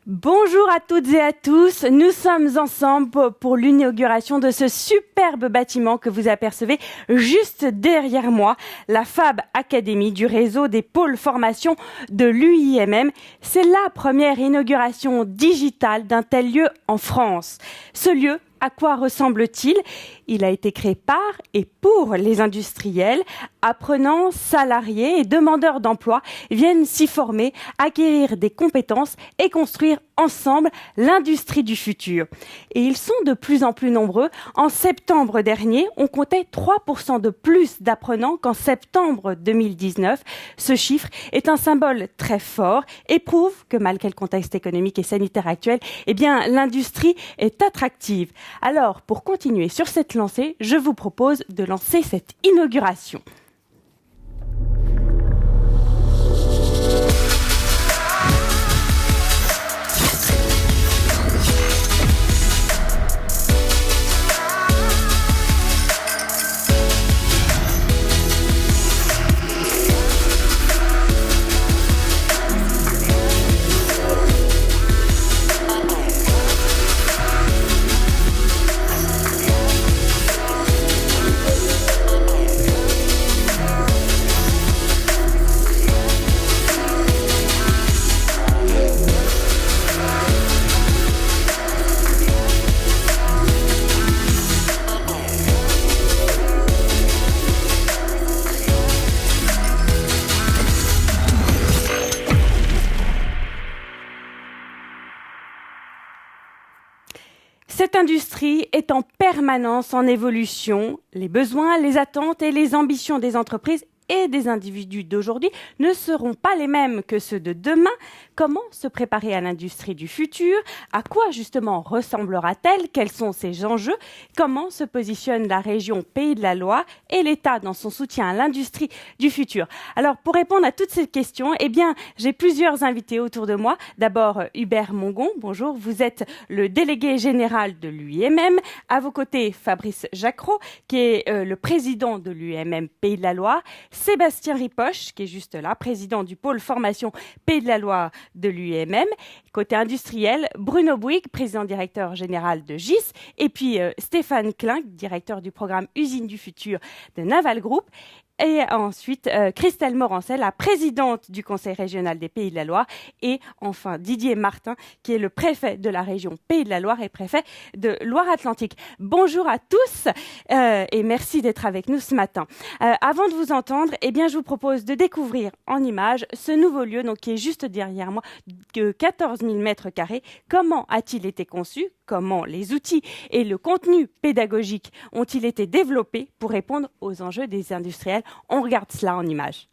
Bonjour à toutes et à tous, nous sommes ensemble pour l'inauguration de ce superbe bâtiment que vous apercevez juste derrière moi, la Fab Academy du réseau des pôles formation de l'UIMM. C'est la première inauguration digitale d'un tel lieu en France. Ce lieu, à quoi ressemble-t-il ? Il a été créé par et pour les industriels. Apprenants, salariés et demandeurs d'emploi viennent s'y former, acquérir des compétences et construire ensemble l'industrie du futur. Et ils sont de plus en plus nombreux. En septembre dernier, on comptait 3% de plus d'apprenants qu'en septembre 2019. Ce chiffre est un symbole très fort et prouve que malgré le contexte économique et sanitaire actuel, l'industrie est attractive. Alors, pour continuer sur cette lancée, je vous propose de lancer cette inauguration. Cette industrie est en permanence en évolution. Les besoins, les attentes et les ambitions des entreprises et des individus d'aujourd'hui ne seront pas les mêmes que ceux de demain. Comment se préparer à l'industrie du futur ? À quoi justement ressemblera-t-elle ? Quels sont ses enjeux ? Comment se positionne la région Pays de la Loire et l'État dans son soutien à l'industrie du futur ? Alors pour répondre à toutes ces questions, j'ai plusieurs invités autour de moi. D'abord Hubert Mongon, bonjour, vous êtes le délégué général de l'UIMM. À vos côtés Fabrice Jacquereau, qui est le président de l'UIMM Pays de la Loire. Sébastien Ripoche, qui est juste là, président du pôle formation Pays de la Loire de l'UIMM. Côté industriel, Bruno Bouygues, président directeur général de GIS. Et puis Stéphane Klinck, directeur du programme Usine du futur de Naval Group. Et ensuite, Christelle Morancel, la présidente du Conseil régional des Pays de la Loire. Et enfin, Didier Martin, qui est le préfet de la région Pays de la Loire et préfet de Loire-Atlantique. Bonjour à tous et merci d'être avec nous ce matin. Avant de vous entendre, je vous propose de découvrir en images ce nouveau lieu qui est juste derrière moi, de 14 000 mètres carrés. Comment a-t-il été conçu ? Comment les outils et le contenu pédagogique ont-ils été développés pour répondre aux enjeux des industriels ? On regarde cela en images.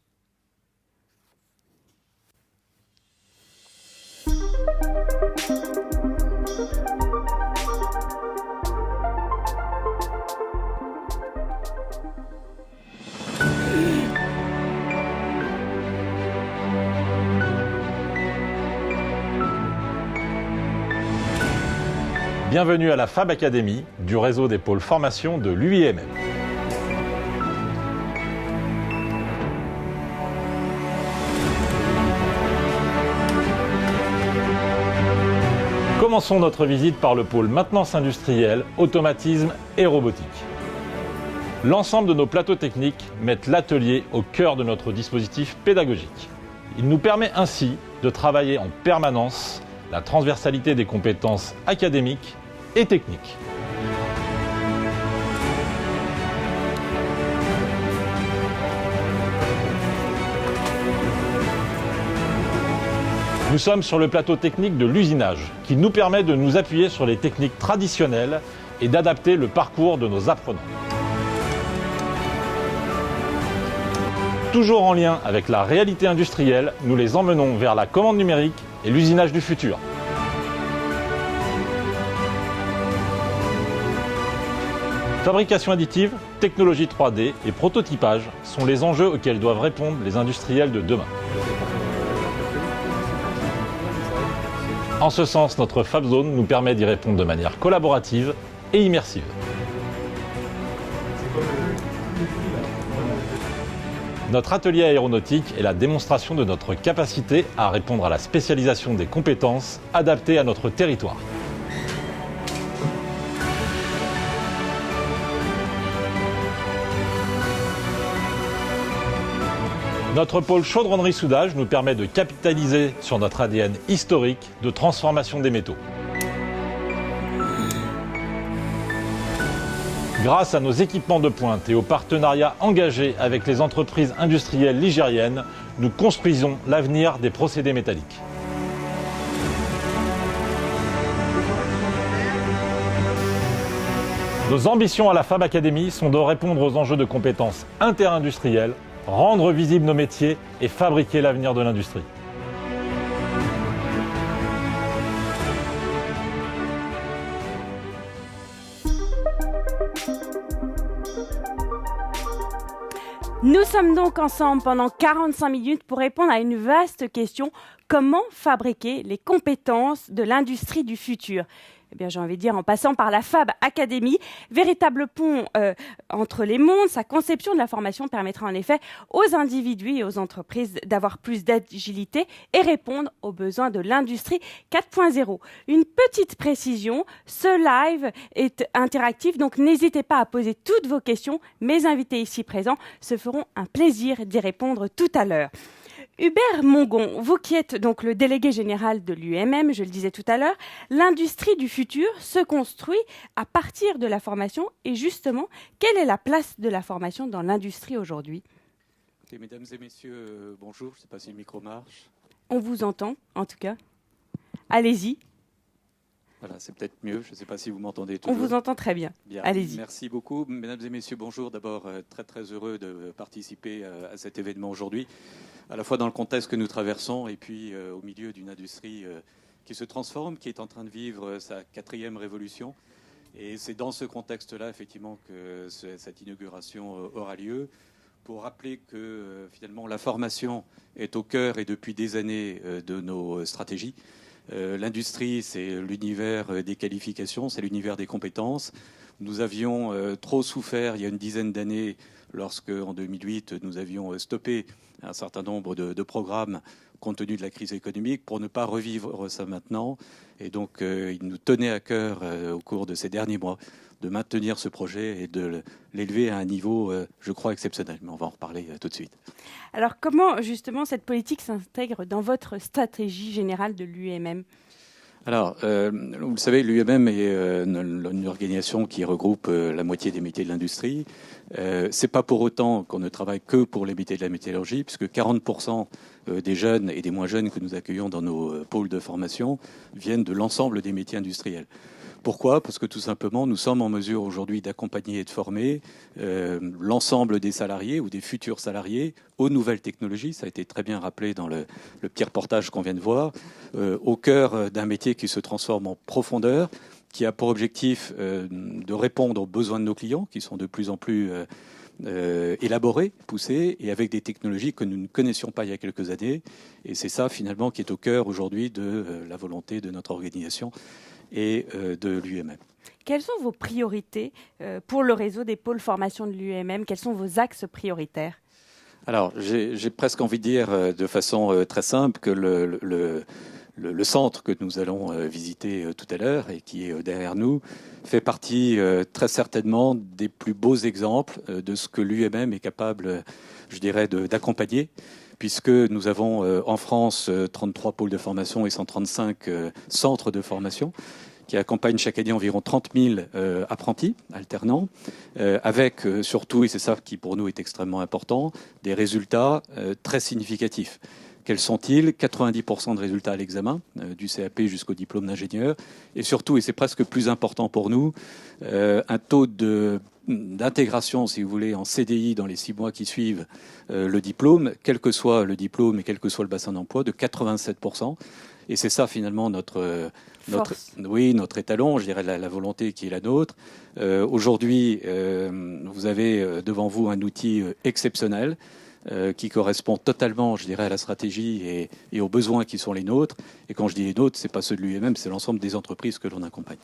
Bienvenue à la Fab Academy du réseau des pôles formation de l'UIMM. Commençons notre visite par le pôle maintenance industrielle, automatisme et robotique. L'ensemble de nos plateaux techniques mettent l'atelier au cœur de notre dispositif pédagogique. Il nous permet ainsi de travailler en permanence la transversalité des compétences académiques et techniques. Nous sommes sur le plateau technique de l'usinage, qui nous permet de nous appuyer sur les techniques traditionnelles et d'adapter le parcours de nos apprenants. Toujours en lien avec la réalité industrielle, nous les emmenons vers la commande numérique et l'usinage du futur. Fabrication additive, technologie 3D et prototypage sont les enjeux auxquels doivent répondre les industriels de demain. En ce sens, notre FabZone nous permet d'y répondre de manière collaborative et immersive. Notre atelier aéronautique est la démonstration de notre capacité à répondre à la spécialisation des compétences adaptées à notre territoire. Notre pôle chaudronnerie-soudage nous permet de capitaliser sur notre ADN historique de transformation des métaux. Grâce à nos équipements de pointe et aux partenariats engagés avec les entreprises industrielles ligériennes, nous construisons l'avenir des procédés métalliques. Nos ambitions à la Fab Academy sont de répondre aux enjeux de compétences interindustrielles, rendre visibles nos métiers et fabriquer l'avenir de l'industrie. Nous sommes donc ensemble pendant 45 minutes pour répondre à une vaste question. Comment fabriquer les compétences de l'industrie du futur ? Eh bien, j'ai envie de dire en passant par la Fab Academy, véritable pont entre les mondes. Sa conception de la formation permettra en effet aux individus et aux entreprises d'avoir plus d'agilité et répondre aux besoins de l'industrie 4.0. Une petite précision, ce live est interactif, donc n'hésitez pas à poser toutes vos questions. Mes invités ici présents se feront un plaisir d'y répondre tout à l'heure. Hubert Mongon, vous qui êtes donc le délégué général de l'UMM, je le disais tout à l'heure, l'industrie du futur se construit à partir de la formation. Et justement, quelle est la place de la formation dans l'industrie aujourd'hui ? Mesdames et messieurs, bonjour. Je ne sais pas si le micro marche. On vous entend, en tout cas. Allez-y. Voilà, c'est peut-être mieux. Je ne sais pas si vous m'entendez toujours. On vous entend très bien. Bien. Allez-y. Merci beaucoup. Mesdames et messieurs, bonjour. D'abord, très très heureux de participer à cet événement aujourd'hui, à la fois dans le contexte que nous traversons et puis au milieu d'une industrie qui se transforme, qui est en train de vivre sa 4e révolution. Et c'est dans ce contexte-là, effectivement, que cette inauguration aura lieu, pour rappeler que finalement la formation est au cœur et depuis des années de nos stratégies. L'industrie, c'est l'univers des qualifications, c'est l'univers des compétences. Nous avions trop souffert il y a une dizaine d'années lorsque, en 2008, nous avions stoppé un certain nombre de programmes compte tenu de la crise économique pour ne pas revivre ça maintenant. Et donc, il nous tenait à cœur au cours de ces derniers mois de maintenir ce projet et de l'élever à un niveau, je crois, exceptionnel. Mais on va en reparler tout de suite. Alors, comment, justement, cette politique s'intègre dans votre stratégie générale de l'UMM ? Alors, vous le savez, l'UMM est une organisation qui regroupe la moitié des métiers de l'industrie. C'est pas pour autant qu'on ne travaille que pour les métiers de la métallurgie, puisque 40% des jeunes et des moins jeunes que nous accueillons dans nos pôles de formation viennent de l'ensemble des métiers industriels. Pourquoi ? Parce que tout simplement, nous sommes en mesure aujourd'hui d'accompagner et de former l'ensemble des salariés ou des futurs salariés aux nouvelles technologies. Ça a été très bien rappelé dans le petit reportage qu'on vient de voir, au cœur d'un métier qui se transforme en profondeur, qui a pour objectif de répondre aux besoins de nos clients, qui sont de plus en plus élaborés, poussés, et avec des technologies que nous ne connaissions pas il y a quelques années. Et c'est ça, finalement, qui est au cœur aujourd'hui de la volonté de notre organisation et de l'UMM. Quelles sont vos priorités pour le réseau des pôles formation de l'UMM ? Quels sont vos axes prioritaires ? Alors, j'ai presque envie de dire de façon très simple que le centre que nous allons visiter tout à l'heure et qui est derrière nous fait partie très certainement des plus beaux exemples de ce que l'UMM est capable, je dirais, d'accompagner, puisque nous avons en France 33 pôles de formation et 135 centres de formation qui accompagnent chaque année environ 30 000 apprentis alternants, avec surtout, et c'est ça qui pour nous est extrêmement important, des résultats très significatifs. Quels sont-ils ? 90% de résultats à l'examen, du CAP jusqu'au diplôme d'ingénieur, et surtout, et c'est presque plus important pour nous, un taux d'intégration, si vous voulez, en CDI dans les 6 mois qui suivent le diplôme, quel que soit le diplôme et quel que soit le bassin d'emploi, de 87%. Et c'est ça, finalement, notre étalon, je dirais, la volonté qui est la nôtre. Aujourd'hui, vous avez devant vous un outil exceptionnel qui correspond totalement, je dirais, à la stratégie et aux besoins qui sont les nôtres. Et quand je dis les nôtres, c'est pas ceux de l'UMM, c'est l'ensemble des entreprises que l'on accompagne.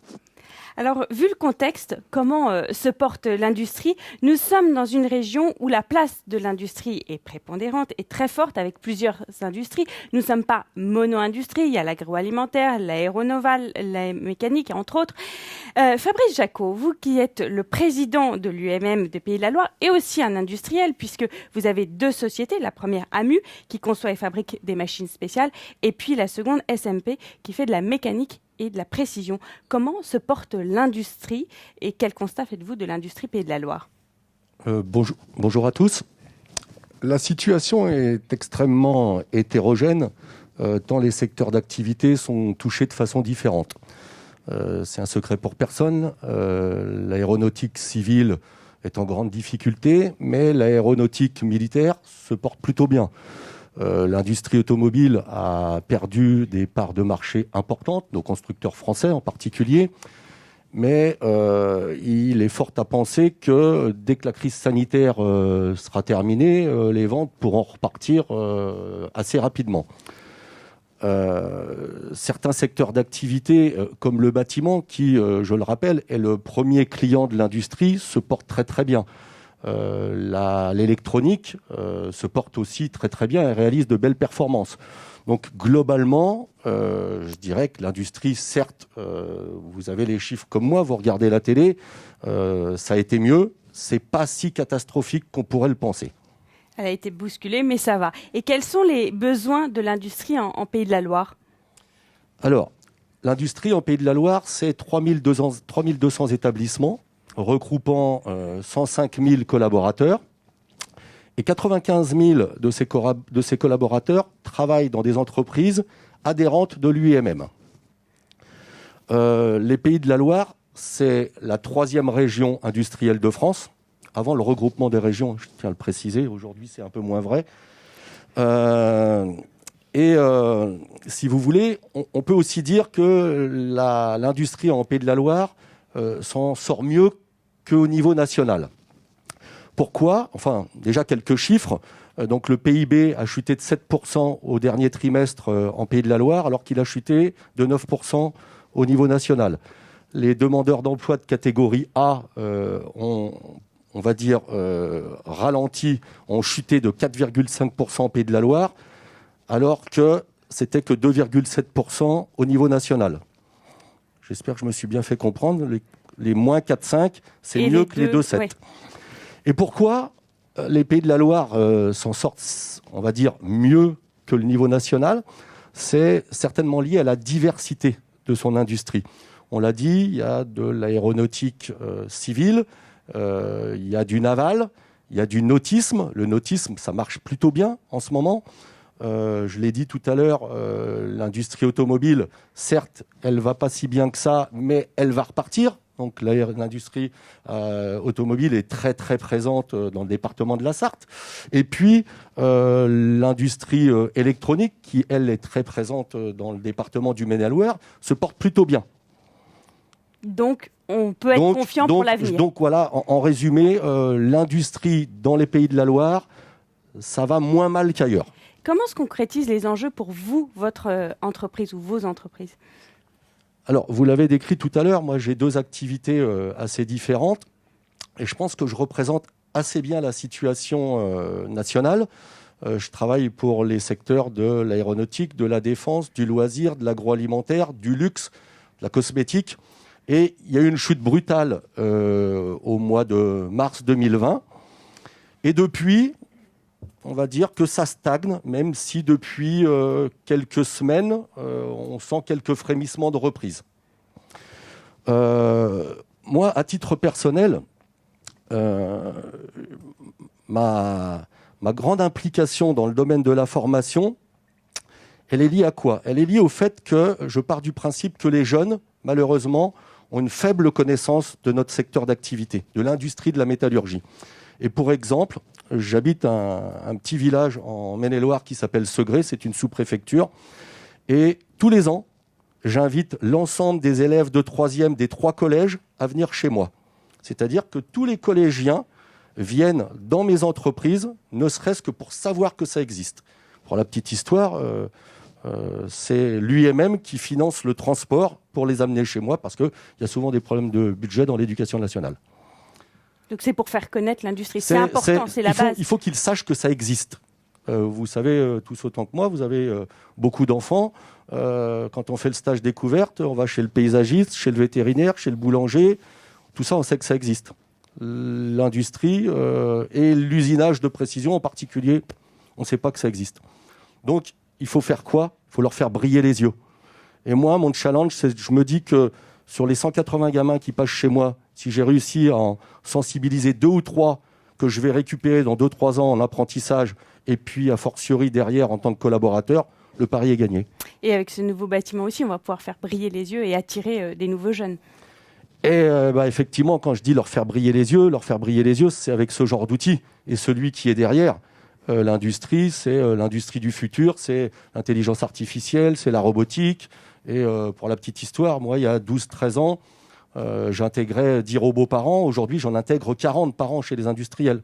Alors, vu le contexte, comment se porte l'industrie? Nous sommes dans une région où la place de l'industrie est prépondérante et très forte avec plusieurs industries. Nous ne sommes pas mono-industrie, il y a l'agroalimentaire, l'aéronaval, la mécanique, entre autres. Fabrice Jacot, vous qui êtes le président de l'UMM de Pays de la Loire et aussi un industriel, puisque vous avez deux sociétés, la première AMU qui conçoit et fabrique des machines spéciales et puis la seconde SMP qui fait de la mécanique et de la précision. Comment se porte l'industrie et quel constat faites-vous de l'industrie Pays de la Loire? Bonjour à tous. La situation est extrêmement hétérogène, tant les secteurs d'activité sont touchés de façon différente. C'est un secret pour personne. L'aéronautique civile est en grande difficulté, mais l'aéronautique militaire se porte plutôt bien. L'industrie automobile a perdu des parts de marché importantes, nos constructeurs français en particulier, mais il est fort à penser que dès que la crise sanitaire sera terminée, les ventes pourront repartir assez rapidement. Certains secteurs d'activité, comme le bâtiment, qui, je le rappelle, est le premier client de l'industrie, se portent très très bien. L'électronique se porte aussi très très bien et réalise de belles performances. Donc globalement, je dirais que l'industrie, certes, vous avez les chiffres comme moi, vous regardez la télé, ça a été mieux, c'est pas si catastrophique qu'on pourrait le penser. Elle a été bousculée, mais ça va. Et quels sont les besoins de l'industrie en Pays de la Loire? Alors, l'industrie en Pays de la Loire, c'est 3200 établissements, regroupant 105 000 collaborateurs. Et 95 000 de ces collaborateurs travaillent dans des entreprises adhérentes de l'UMM. Les Pays de la Loire, c'est la 3e région industrielle de France. Avant le regroupement des régions, je tiens à le préciser, aujourd'hui c'est un peu moins vrai. Si vous voulez, on peut aussi dire que l'industrie en Pays de la Loire s'en sort mieux qu'au niveau national. Pourquoi? Enfin, déjà quelques chiffres. Donc le PIB a chuté de 7% au dernier trimestre en Pays de la Loire, alors qu'il a chuté de 9% au niveau national. Les demandeurs d'emploi de catégorie A on va dire, ralenti, ont chuté de 4,5% en Pays de la Loire, alors que c'était que 2,7% au niveau national. J'espère que je me suis bien fait comprendre. Les moins 4,5, c'est mieux que les 2,7. Oui. Et pourquoi les Pays de la Loire s'en sortent, on va dire, mieux que le niveau national? C'est certainement lié à la diversité de son industrie. On l'a dit, il y a de l'aéronautique civile, il y a du naval, il y a du nautisme. Le nautisme, ça marche plutôt bien en ce moment. Je l'ai dit tout à l'heure, l'industrie automobile, certes, elle va pas si bien que ça, mais elle va repartir. Donc l'industrie automobile est très très présente dans le département de la Sarthe. Et puis l'industrie électronique, qui elle est très présente dans le département du Maine-et-Loire, se porte plutôt bien. Donc on peut être confiant pour l'avenir. Donc voilà, en résumé, l'industrie dans les Pays de la Loire, ça va moins mal qu'ailleurs. Comment se concrétisent les enjeux pour vous, votre entreprise ou vos entreprises? Alors, vous l'avez décrit tout à l'heure, moi j'ai 2 activités assez différentes et je pense que je représente assez bien la situation nationale. Je travaille pour les secteurs de l'aéronautique, de la défense, du loisir, de l'agroalimentaire, du luxe, de la cosmétique. Et il y a eu une chute brutale au mois de mars 2020. Et depuis, on va dire que ça stagne, même si depuis quelques semaines, on sent quelques frémissements de reprise. Moi, à titre personnel, ma grande implication dans le domaine de la formation, elle est liée à quoi? Elle est liée au fait que je pars du principe que les jeunes, malheureusement, ont une faible connaissance de notre secteur d'activité, de l'industrie de la métallurgie. Et pour exemple, j'habite un petit village en Maine-et-Loire qui s'appelle Segré, c'est une sous-préfecture. Et tous les ans, j'invite l'ensemble des élèves de 3e des 3 collèges à venir chez moi. C'est-à-dire que tous les collégiens viennent dans mes entreprises, ne serait-ce que pour savoir que ça existe. Pour la petite histoire, c'est l'UMM qui finance le transport pour les amener chez moi, parce qu'il y a souvent des problèmes de budget dans l'éducation nationale. Donc c'est pour faire connaître l'industrie. C'est important, c'est la base. Il faut qu'ils sachent que ça existe. Vous savez tous autant que moi, vous avez beaucoup d'enfants. Quand on fait le stage découverte, on va chez le paysagiste, chez le vétérinaire, chez le boulanger. Tout ça, on sait que ça existe. L'industrie et l'usinage de précision en particulier, on ne sait pas que ça existe. Donc, il faut faire quoi ? Il faut leur faire briller les yeux. Et moi, mon challenge, c'est je me dis que sur les 180 gamins qui passent chez moi, si j'ai réussi à en sensibiliser 2 ou 3 que je vais récupérer dans 2-3 ans en apprentissage, et puis a fortiori derrière en tant que collaborateur, le pari est gagné. Et avec ce nouveau bâtiment aussi, on va pouvoir faire briller les yeux et attirer des nouveaux jeunes. Et effectivement, quand je dis leur faire briller les yeux, c'est avec ce genre d'outils. Et celui qui est derrière, l'industrie, c'est l'industrie du futur, c'est l'intelligence artificielle, c'est la robotique. Et pour la petite histoire, moi, il y a 12-13 ans, j'intégrais 10 robots par an. Aujourd'hui, j'en intègre 40 par an chez les industriels.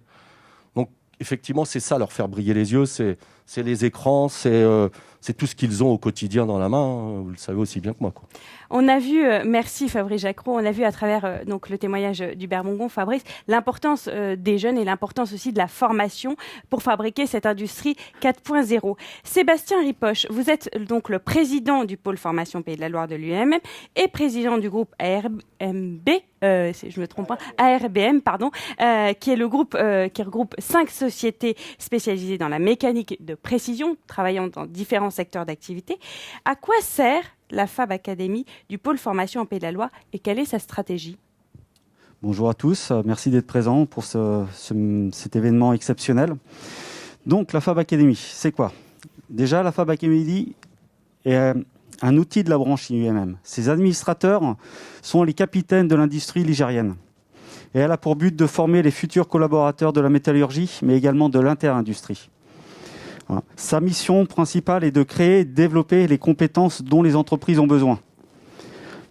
Donc, effectivement, c'est ça, leur faire briller les yeux, c'est les écrans, c'est tout ce qu'ils ont au quotidien dans la main. Hein. Vous le savez aussi bien que moi, quoi. On a vu, merci Fabrice Jacquereau, on a vu à travers donc le témoignage d'Hubert Mongon, Fabrice, l'importance des jeunes et l'importance aussi de la formation pour fabriquer cette industrie 4.0. Sébastien Ripoche, vous êtes donc le président du pôle formation Pays de la Loire de l'UMM et président du groupe ARBM, qui est le groupe qui regroupe 5 sociétés spécialisées dans la mécanique de précision, travaillant dans différents secteurs d'activité. À quoi sert la Fab Academy du pôle formation en Pays de la Loire et quelle est sa stratégie ? Bonjour à tous, merci d'être présents pour cet événement exceptionnel. Donc la Fab Academy, c'est quoi ? Déjà, la Fab Academy est un outil de la branche UMM. Ses administrateurs sont les capitaines de l'industrie ligérienne. Et elle a pour but de former les futurs collaborateurs de la métallurgie, mais également de l'inter-industrie. Sa mission principale est de créer et de développer les compétences dont les entreprises ont besoin.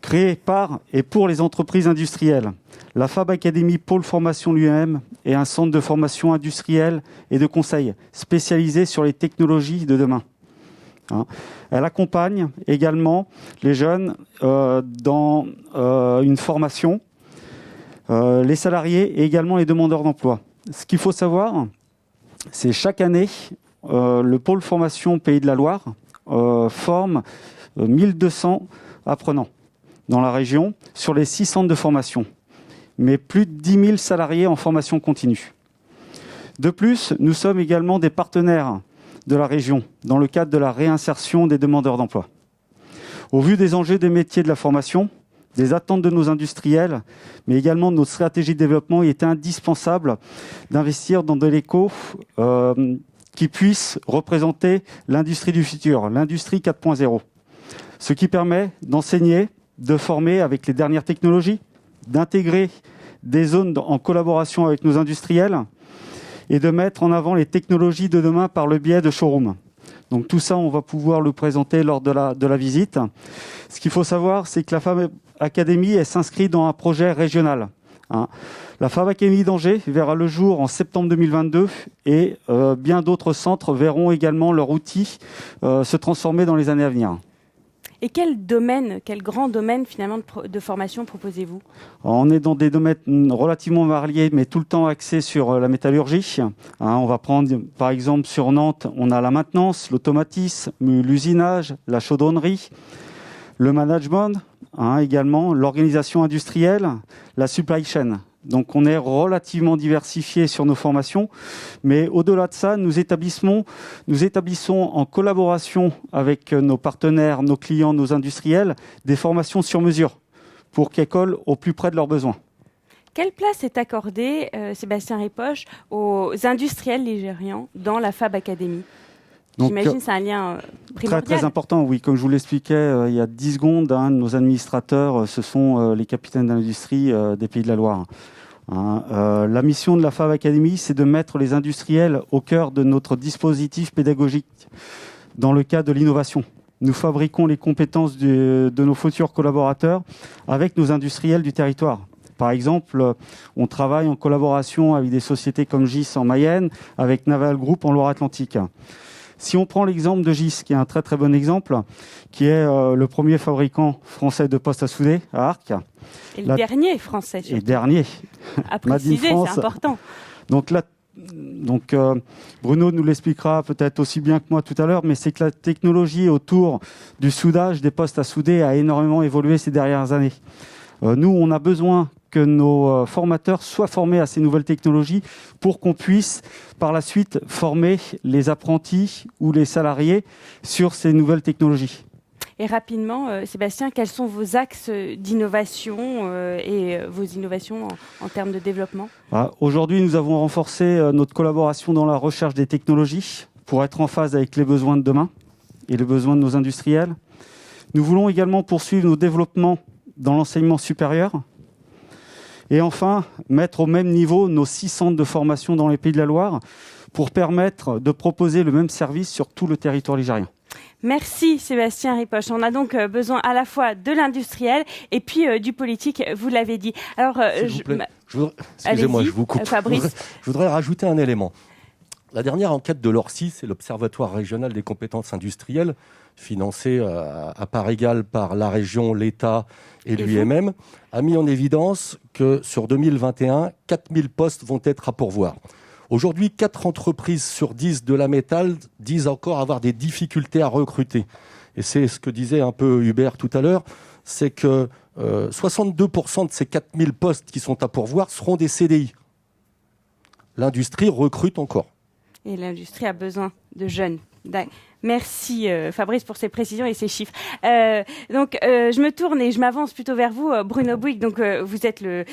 Créée par et pour les entreprises industrielles, la Fab Academy Pôle Formation l'UMM est un centre de formation industrielle et de conseil spécialisé sur les technologies de demain. Elle accompagne également les jeunes dans une formation, les salariés et également les demandeurs d'emploi. Ce qu'il faut savoir, c'est chaque année, le pôle formation Pays de la Loire forme 1200 apprenants dans la région sur les 6 centres de formation, mais plus de 10 000 salariés en formation continue. De plus, nous sommes également des partenaires de la région dans le cadre de la réinsertion des demandeurs d'emploi. Au vu des enjeux des métiers de la formation, des attentes de nos industriels, mais également de notre stratégie de développement, il était indispensable d'investir dans de l'éco qui puisse représenter l'industrie du futur, l'industrie 4.0. Ce qui permet d'enseigner, de former avec les dernières technologies, d'intégrer des zones en collaboration avec nos industriels et de mettre en avant les technologies de demain par le biais de showrooms. Donc tout ça, on va pouvoir le présenter lors de la visite. Ce qu'il faut savoir, c'est que la Fab Academy elle s'inscrit dans un projet régional. La Fab Academy d'Angers verra le jour en septembre 2022 et bien d'autres centres verront également leur outil se transformer dans les années à venir. Et quel grand domaine finalement de formation proposez-vous ? On est dans des domaines relativement variés, mais tout le temps axés sur la métallurgie. On va prendre par exemple sur Nantes, on a la maintenance, l'automatisme, l'usinage, la chaudronnerie, le management, également l'organisation industrielle, la supply chain. Donc on est relativement diversifié sur nos formations, mais au-delà de ça, nous établissons en collaboration avec nos partenaires, nos clients, nos industriels, des formations sur mesure pour qu'elles collent au plus près de leurs besoins. Quelle place est accordée, Sébastien Ripoche, aux industriels ligériens dans la Fab Academy ? Donc, j'imagine que c'est un lien primordial. Très important, oui. Comme je vous l'expliquais il y a 10 secondes, nos administrateurs, ce sont les capitaines d'industrie des Pays de la Loire. La mission de la Fab Academy, c'est de mettre les industriels au cœur de notre dispositif pédagogique dans le cadre de l'innovation. Nous fabriquons les compétences de nos futurs collaborateurs avec nos industriels du territoire. Par exemple, on travaille en collaboration avec des sociétés comme GIS en Mayenne, avec Naval Group en Loire-Atlantique. Si on prend l'exemple de GIS, qui est un très très bon exemple, qui est le premier fabricant français de postes à souder à Arques. Et le dernier français, surtout. Et dernier. À préciser, c'est important. Donc là, Bruno nous l'expliquera peut-être aussi bien que moi tout à l'heure, mais c'est que la technologie autour du soudage des postes à souder a énormément évolué ces dernières années. Nous, on a besoin que nos formateurs soient formés à ces nouvelles technologies pour qu'on puisse par la suite former les apprentis ou les salariés sur ces nouvelles technologies. Et rapidement, Sébastien, quels sont vos axes d'innovation et vos innovations en termes de développement ? Aujourd'hui, nous avons renforcé notre collaboration dans la recherche des technologies pour être en phase avec les besoins de demain et les besoins de nos industriels. Nous voulons également poursuivre nos développements dans l'enseignement supérieur. Et enfin, mettre au même niveau nos 6 centres de formation dans les Pays de la Loire pour permettre de proposer le même service sur tout le territoire ligérien. Merci Sébastien Ripoche. On a donc besoin à la fois de l'industriel et puis du politique, vous l'avez dit. Alors, excusez-moi, je vous coupe. Fabrice. Je voudrais rajouter un élément. La dernière enquête de l'ORCI, c'est l'Observatoire régional des compétences industrielles, financé à part égale par la région, l'État et l'UMM, a mis en évidence que sur 2021, 4000 postes vont être à pourvoir. Aujourd'hui, 4 entreprises sur 10 de la métal disent encore avoir des difficultés à recruter. Et c'est ce que disait un peu Hubert tout à l'heure, c'est que 62% de ces 4000 postes qui sont à pourvoir seront des CDI. L'industrie recrute encore. Et l'industrie a besoin de jeunes. Merci Fabrice pour ces précisions et ces chiffres. Je me tourne et je m'avance plutôt vers vous, Bruno Bouygues. Donc vous êtes le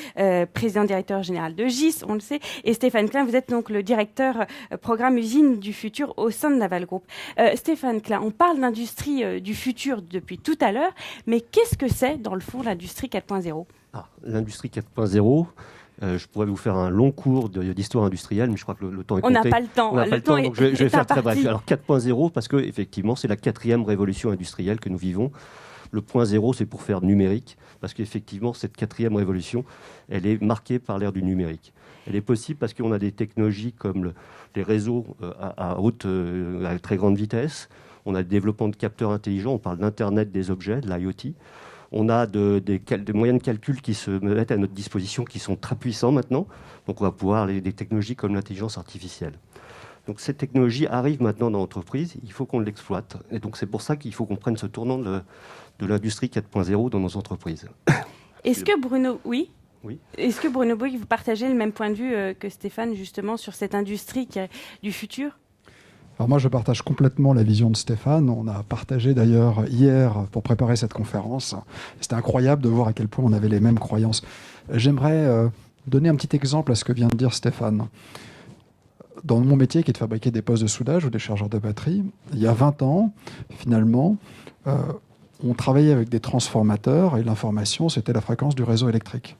président-directeur général de GIS, on le sait, et Stéphane Klein, vous êtes donc le directeur programme usine du futur au sein de Naval Group. Stéphane Klein, on parle d'industrie du futur depuis tout à l'heure, mais qu'est-ce que c'est dans le fond l'industrie 4.0 ? L'industrie 4.0. Je pourrais vous faire un long cours d'histoire industrielle, mais je crois que le temps est compté. On n'a pas le temps. On n'a pas le temps, donc je vais faire très bref. Alors 4.0, parce que effectivement, c'est la 4e révolution industrielle que nous vivons. Le point 0, c'est pour faire numérique, parce qu'effectivement, cette 4e révolution, elle est marquée par l'ère du numérique. Elle est possible parce qu'on a des technologies comme les réseaux à très grande vitesse. On a le développement de capteurs intelligents. On parle d'Internet des objets, de l'IoT. On a des moyens de calcul qui se mettent à notre disposition, qui sont très puissants maintenant. Donc on va pouvoir des technologies comme l'intelligence artificielle. Donc cette technologie arrive maintenant dans l'entreprise, il faut qu'on l'exploite. Et donc c'est pour ça qu'il faut qu'on prenne ce tournant de l'industrie 4.0 dans nos entreprises. Est-ce que Bruno, Est-ce que Bruno Bouygues, vous partagez le même point de vue que Stéphane justement sur cette industrie du futur ? Alors moi, je partage complètement la vision de Stéphane. On a partagé d'ailleurs hier pour préparer cette conférence. C'était incroyable de voir à quel point on avait les mêmes croyances. J'aimerais donner un petit exemple à ce que vient de dire Stéphane. Dans mon métier, qui est de fabriquer des postes de soudage ou des chargeurs de batterie, il y a 20 ans, finalement, on travaillait avec des transformateurs et l'information, c'était la fréquence du réseau électrique.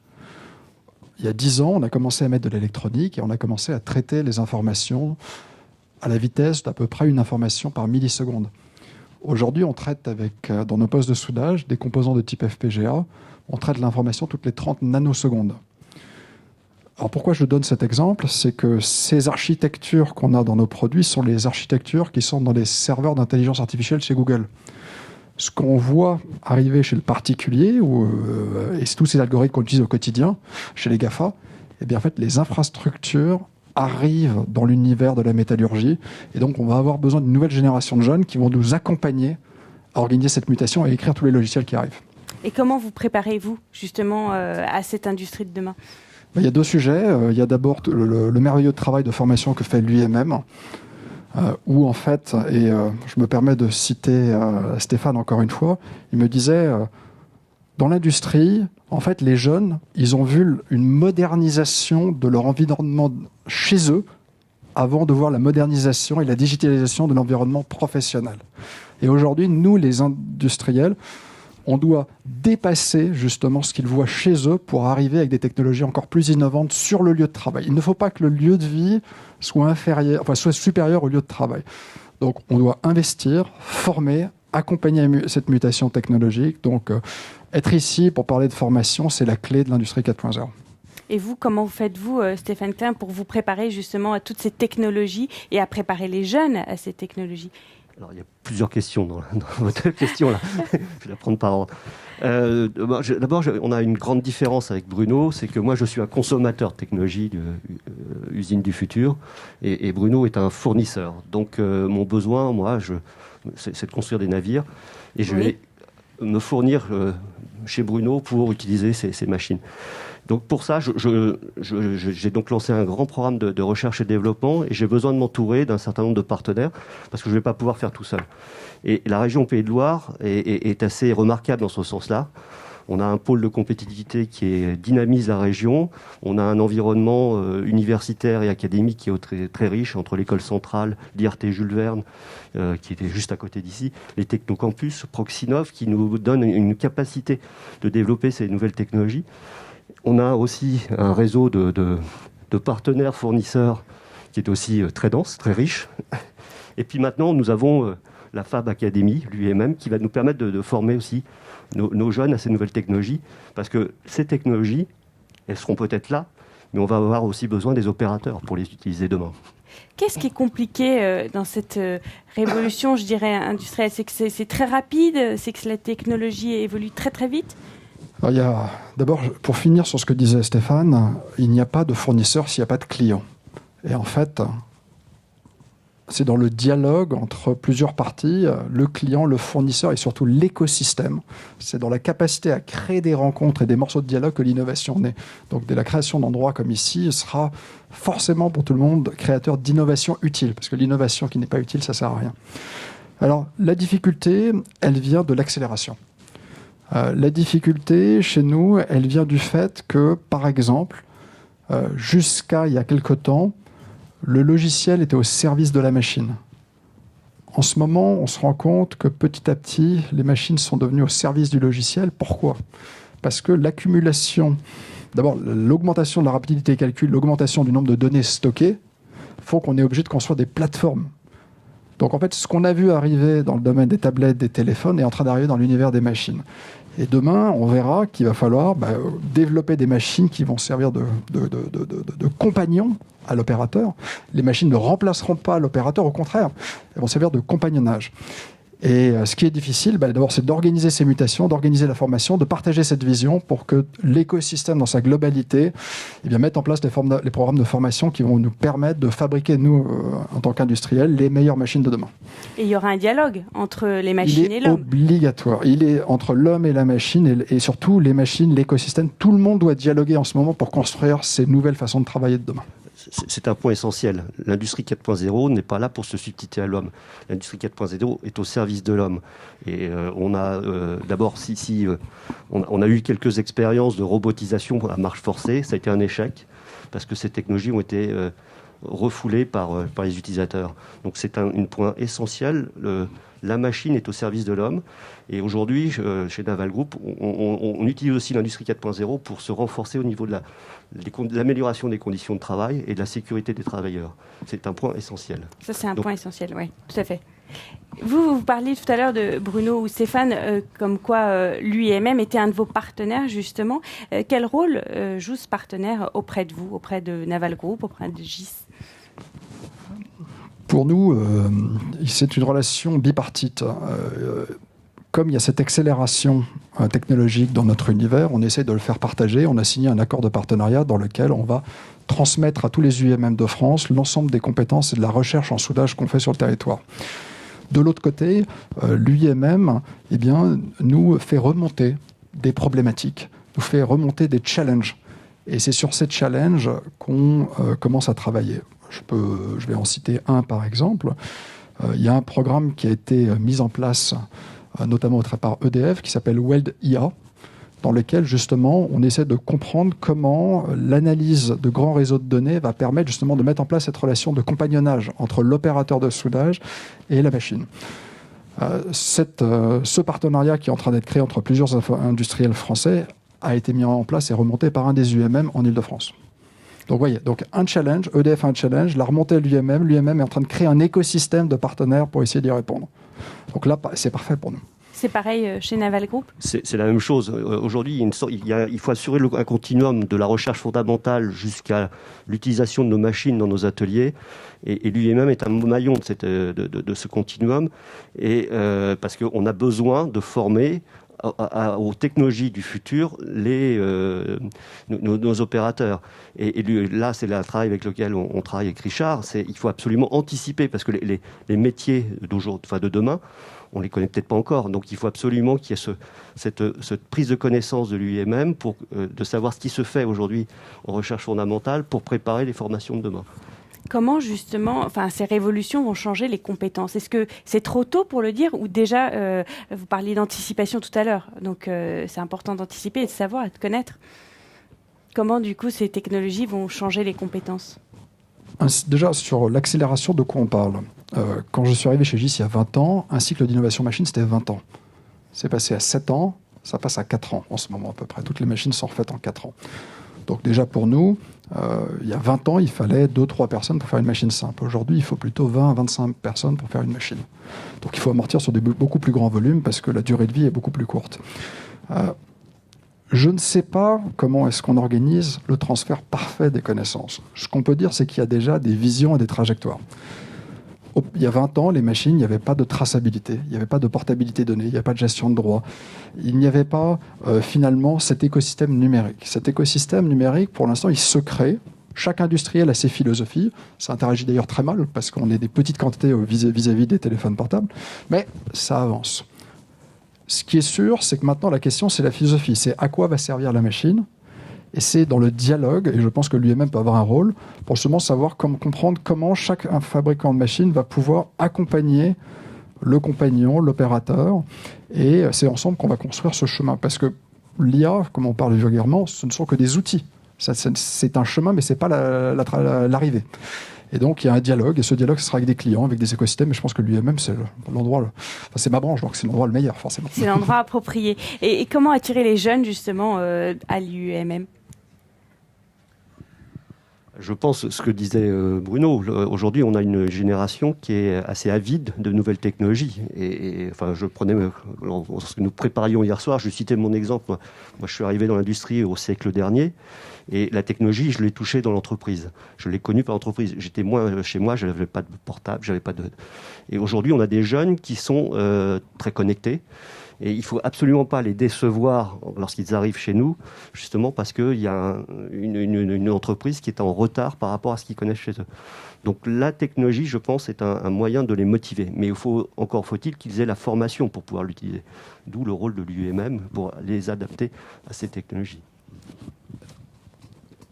Il y a 10 ans, on a commencé à mettre de l'électronique et on a commencé à traiter les informations à la vitesse d'à peu près une information par milliseconde. Aujourd'hui, on traite dans nos postes de soudage des composants de type FPGA. On traite l'information toutes les 30 nanosecondes. Alors pourquoi je donne cet exemple ? C'est que ces architectures qu'on a dans nos produits sont les architectures qui sont dans les serveurs d'intelligence artificielle chez Google. Ce qu'on voit arriver chez le particulier, et tous ces algorithmes qu'on utilise au quotidien, chez les GAFA, eh bien, en fait, les infrastructures arrivent dans l'univers de la métallurgie. Et donc, on va avoir besoin d'une nouvelle génération de jeunes qui vont nous accompagner à organiser cette mutation et écrire tous les logiciels qui arrivent. Et comment vous préparez-vous, justement, à cette industrie de demain ? Il y a 2 sujets. Il y a d'abord le merveilleux travail de formation que fait l'UMM, où, en fait, et je me permets de citer Stéphane encore une fois, il me disait... Dans l'industrie, en fait, les jeunes, ils ont vu une modernisation de leur environnement chez eux avant de voir la modernisation et la digitalisation de l'environnement professionnel. Et aujourd'hui, nous, les industriels, on doit dépasser justement ce qu'ils voient chez eux pour arriver avec des technologies encore plus innovantes sur le lieu de travail. Il ne faut pas que le lieu de vie soit supérieur au lieu de travail. Donc, on doit investir, former, accompagner cette mutation technologique. Donc, être ici pour parler de formation, c'est la clé de l'industrie 4.0. Et vous, comment vous faites-vous, Stéphane Klein, pour vous préparer justement à toutes ces technologies et à préparer les jeunes à ces technologies? Alors, il y a plusieurs questions dans votre question là. Je vais la prendre par ordre. D'abord, on a une grande différence avec Bruno, c'est que moi je suis un consommateur de technologie, usine du futur, et Bruno est un fournisseur. Donc mon besoin, moi, c'est de construire des navires, et je vais me fournir chez Bruno pour utiliser ces machines. Donc pour ça, j'ai donc lancé un grand programme de recherche et développement, et j'ai besoin de m'entourer d'un certain nombre de partenaires, parce que je ne vais pas pouvoir faire tout seul. Et la région Pays de Loire est assez remarquable dans ce sens-là. On a un pôle de compétitivité qui dynamise la région. On a un environnement universitaire et académique qui est très, très riche, entre l'école centrale, l'IRT Jules Verne, qui était juste à côté d'ici, les technocampus, Proxinov, qui nous donnent une capacité de développer ces nouvelles technologies. On a aussi un réseau de partenaires fournisseurs qui est aussi très dense, très riche. Et puis maintenant, nous avons la Fab Academy, l'UMM, qui va nous permettre de former aussi nos jeunes à ces nouvelles technologies, parce que ces technologies, elles seront peut-être là, mais on va avoir aussi besoin des opérateurs pour les utiliser demain. Qu'est-ce qui est compliqué dans cette révolution, je dirais, industrielle? C'est que c'est très rapide, c'est que la technologie évolue très très vite? Alors, d'abord, pour finir sur ce que disait Stéphane, il n'y a pas de fournisseur s'il n'y a pas de client. Et en fait, c'est dans le dialogue entre plusieurs parties, le client, le fournisseur et surtout l'écosystème. C'est dans la capacité à créer des rencontres et des morceaux de dialogue que l'innovation naît. Donc, dès la création d'endroits comme ici sera forcément pour tout le monde créateur d'innovation utile, parce que l'innovation qui n'est pas utile, ça ne sert à rien. Alors, la difficulté, elle vient de l'accélération. La difficulté, chez nous, elle vient du fait que, par exemple, jusqu'à il y a quelque temps, le logiciel était au service de la machine. En ce moment, on se rend compte que petit à petit, les machines sont devenues au service du logiciel. Pourquoi ? Parce que l'accumulation, d'abord l'augmentation de la rapidité des calculs, l'augmentation du nombre de données stockées, font qu'on est obligé de construire des plateformes. Donc en fait, ce qu'on a vu arriver dans le domaine des tablettes, des téléphones, est en train d'arriver dans l'univers des machines. Et demain, on verra qu'il va falloir développer des machines qui vont servir de compagnons à l'opérateur. Les machines ne remplaceront pas l'opérateur, au contraire, elles vont servir de compagnonnage. Et ce qui est difficile, d'abord, c'est d'organiser ces mutations, d'organiser la formation, de partager cette vision pour que l'écosystème dans sa globalité mette en place les programmes de formation qui vont nous permettre de fabriquer, nous, en tant qu'industriels, les meilleures machines de demain. Et il y aura un dialogue entre les machines et l'homme. Il est obligatoire. Il est entre l'homme et la machine, et surtout les machines, l'écosystème. Tout le monde doit dialoguer en ce moment pour construire ces nouvelles façons de travailler de demain. C'est un point essentiel. L'industrie 4.0 n'est pas là pour se substituer à l'homme. L'industrie 4.0 est au service de l'homme. Et on a d'abord, on a eu quelques expériences de robotisation à marche forcée. Ça a été un échec parce que ces technologies ont été refoulées par les utilisateurs. Donc c'est un point essentiel. La machine est au service de l'homme. Et aujourd'hui, chez Naval Group, on utilise aussi l'industrie 4.0 pour se renforcer au niveau de l'amélioration des conditions de travail et de la sécurité des travailleurs. C'est un point essentiel. Ça, c'est un point essentiel, oui, tout à fait. Vous parliez tout à l'heure de Bruno ou Stéphane, comme quoi l'UIMM était un de vos partenaires, justement. Quel rôle joue ce partenaire auprès de vous, auprès de Naval Group, auprès de GIS ? Pour nous, c'est une relation bipartite. Comme il y a cette accélération technologique dans notre univers, on essaie de le faire partager. On a signé un accord de partenariat dans lequel on va transmettre à tous les UIMM de France l'ensemble des compétences et de la recherche en soudage qu'on fait sur le territoire. De l'autre côté, l'UIMM nous fait remonter des problématiques, nous fait remonter des challenges. Et c'est sur ces challenges qu'on commence à travailler. Je vais en citer un par exemple. Il y a un programme qui a été mis en place notamment par EDF, qui s'appelle WELD-IA, dans lequel, justement, on essaie de comprendre comment l'analyse de grands réseaux de données va permettre, justement, de mettre en place cette relation de compagnonnage entre l'opérateur de soudage et la machine. Ce partenariat qui est en train d'être créé entre plusieurs industriels français a été mis en place et remonté par un des UMM en Ile-de-France. Donc, voyez, un challenge, EDF a un challenge, la remontée à l'UMM est en train de créer un écosystème de partenaires pour essayer d'y répondre. Donc là, c'est parfait pour nous. C'est pareil chez Naval Group? C'est la même chose. Aujourd'hui, il faut assurer un continuum de la recherche fondamentale jusqu'à l'utilisation de nos machines dans nos ateliers. Et l'UIMM est un maillon de ce continuum. Et parce qu'on a besoin de former aux technologies du futur nos opérateurs. Et là, c'est le travail avec lequel on travaille avec Richard. Il faut absolument anticiper, parce que les métiers de demain, on ne les connaît peut-être pas encore. Donc il faut absolument qu'il y ait cette prise de connaissance de l'UIMM de savoir ce qui se fait aujourd'hui en recherche fondamentale pour préparer les formations de demain. Comment justement, ces révolutions vont changer les compétences? Est-ce que c'est trop tôt pour le dire, ou déjà, vous parliez d'anticipation tout à l'heure, donc c'est important d'anticiper et de savoir et de connaître. Comment du coup ces technologies vont changer les compétences? Déjà, sur l'accélération, de quoi on parle? Quand je suis arrivé chez GIS il y a 20 ans, un cycle d'innovation machine, c'était 20 ans. C'est passé à 7 ans, ça passe à 4 ans en ce moment à peu près. Toutes les machines sont refaites en 4 ans. Donc déjà pour nous, il y a 20 ans, il fallait 2-3 personnes pour faire une machine simple. Aujourd'hui, il faut plutôt 20-25 personnes pour faire une machine. Donc il faut amortir sur des beaucoup plus grands volumes parce que la durée de vie est beaucoup plus courte. Je ne sais pas comment est-ce qu'on organise le transfert parfait des connaissances. Ce qu'on peut dire, c'est qu'il y a déjà des visions et des trajectoires. Il y a 20 ans, les machines, il n'y avait pas de traçabilité, il n'y avait pas de portabilité donnée, il n'y avait pas de gestion de droits. Il n'y avait pas, finalement, cet écosystème numérique. Cet écosystème numérique, pour l'instant, il se crée. Chaque industriel a ses philosophies. Ça interagit d'ailleurs très mal, parce qu'on est des petites quantités vis-à-vis des téléphones portables. Mais ça avance. Ce qui est sûr, c'est que maintenant, la question, c'est la philosophie. C'est à quoi va servir la machine? Et c'est dans le dialogue, et je pense que l'UIMM peut avoir un rôle, pour justement savoir comprendre comment chaque fabricant de machine va pouvoir accompagner le compagnon, l'opérateur, et c'est ensemble qu'on va construire ce chemin. Parce que l'IA, comme on parle vulgairement, ce ne sont que des outils. C'est un chemin, mais ce n'est pas l'arrivée. Et donc, il y a un dialogue, et ce dialogue, ce sera avec des clients, avec des écosystèmes, et je pense que l'UIMM, c'est l'endroit, c'est ma branche, donc c'est l'endroit le meilleur, forcément. C'est l'endroit approprié. Et comment attirer les jeunes, justement, à l'UIMM? Je pense ce que disait Bruno. Aujourd'hui, on a une génération qui est assez avide de nouvelles technologies. Je prenais, lorsque nous préparions hier soir, je citais mon exemple. Moi, je suis arrivé dans l'industrie au siècle dernier, et la technologie, je l'ai touchée dans l'entreprise. Je l'ai connue par l'entreprise. J'étais moins chez moi, je n'avais pas de portable, Et aujourd'hui, on a des jeunes qui sont très connectés. Et il ne faut absolument pas les décevoir lorsqu'ils arrivent chez nous, justement parce qu'il y a une entreprise qui est en retard par rapport à ce qu'ils connaissent chez eux. Donc la technologie, je pense, est un moyen de les motiver. Mais faut-il qu'ils aient la formation pour pouvoir l'utiliser. D'où le rôle de l'UIMM pour les adapter à ces technologies.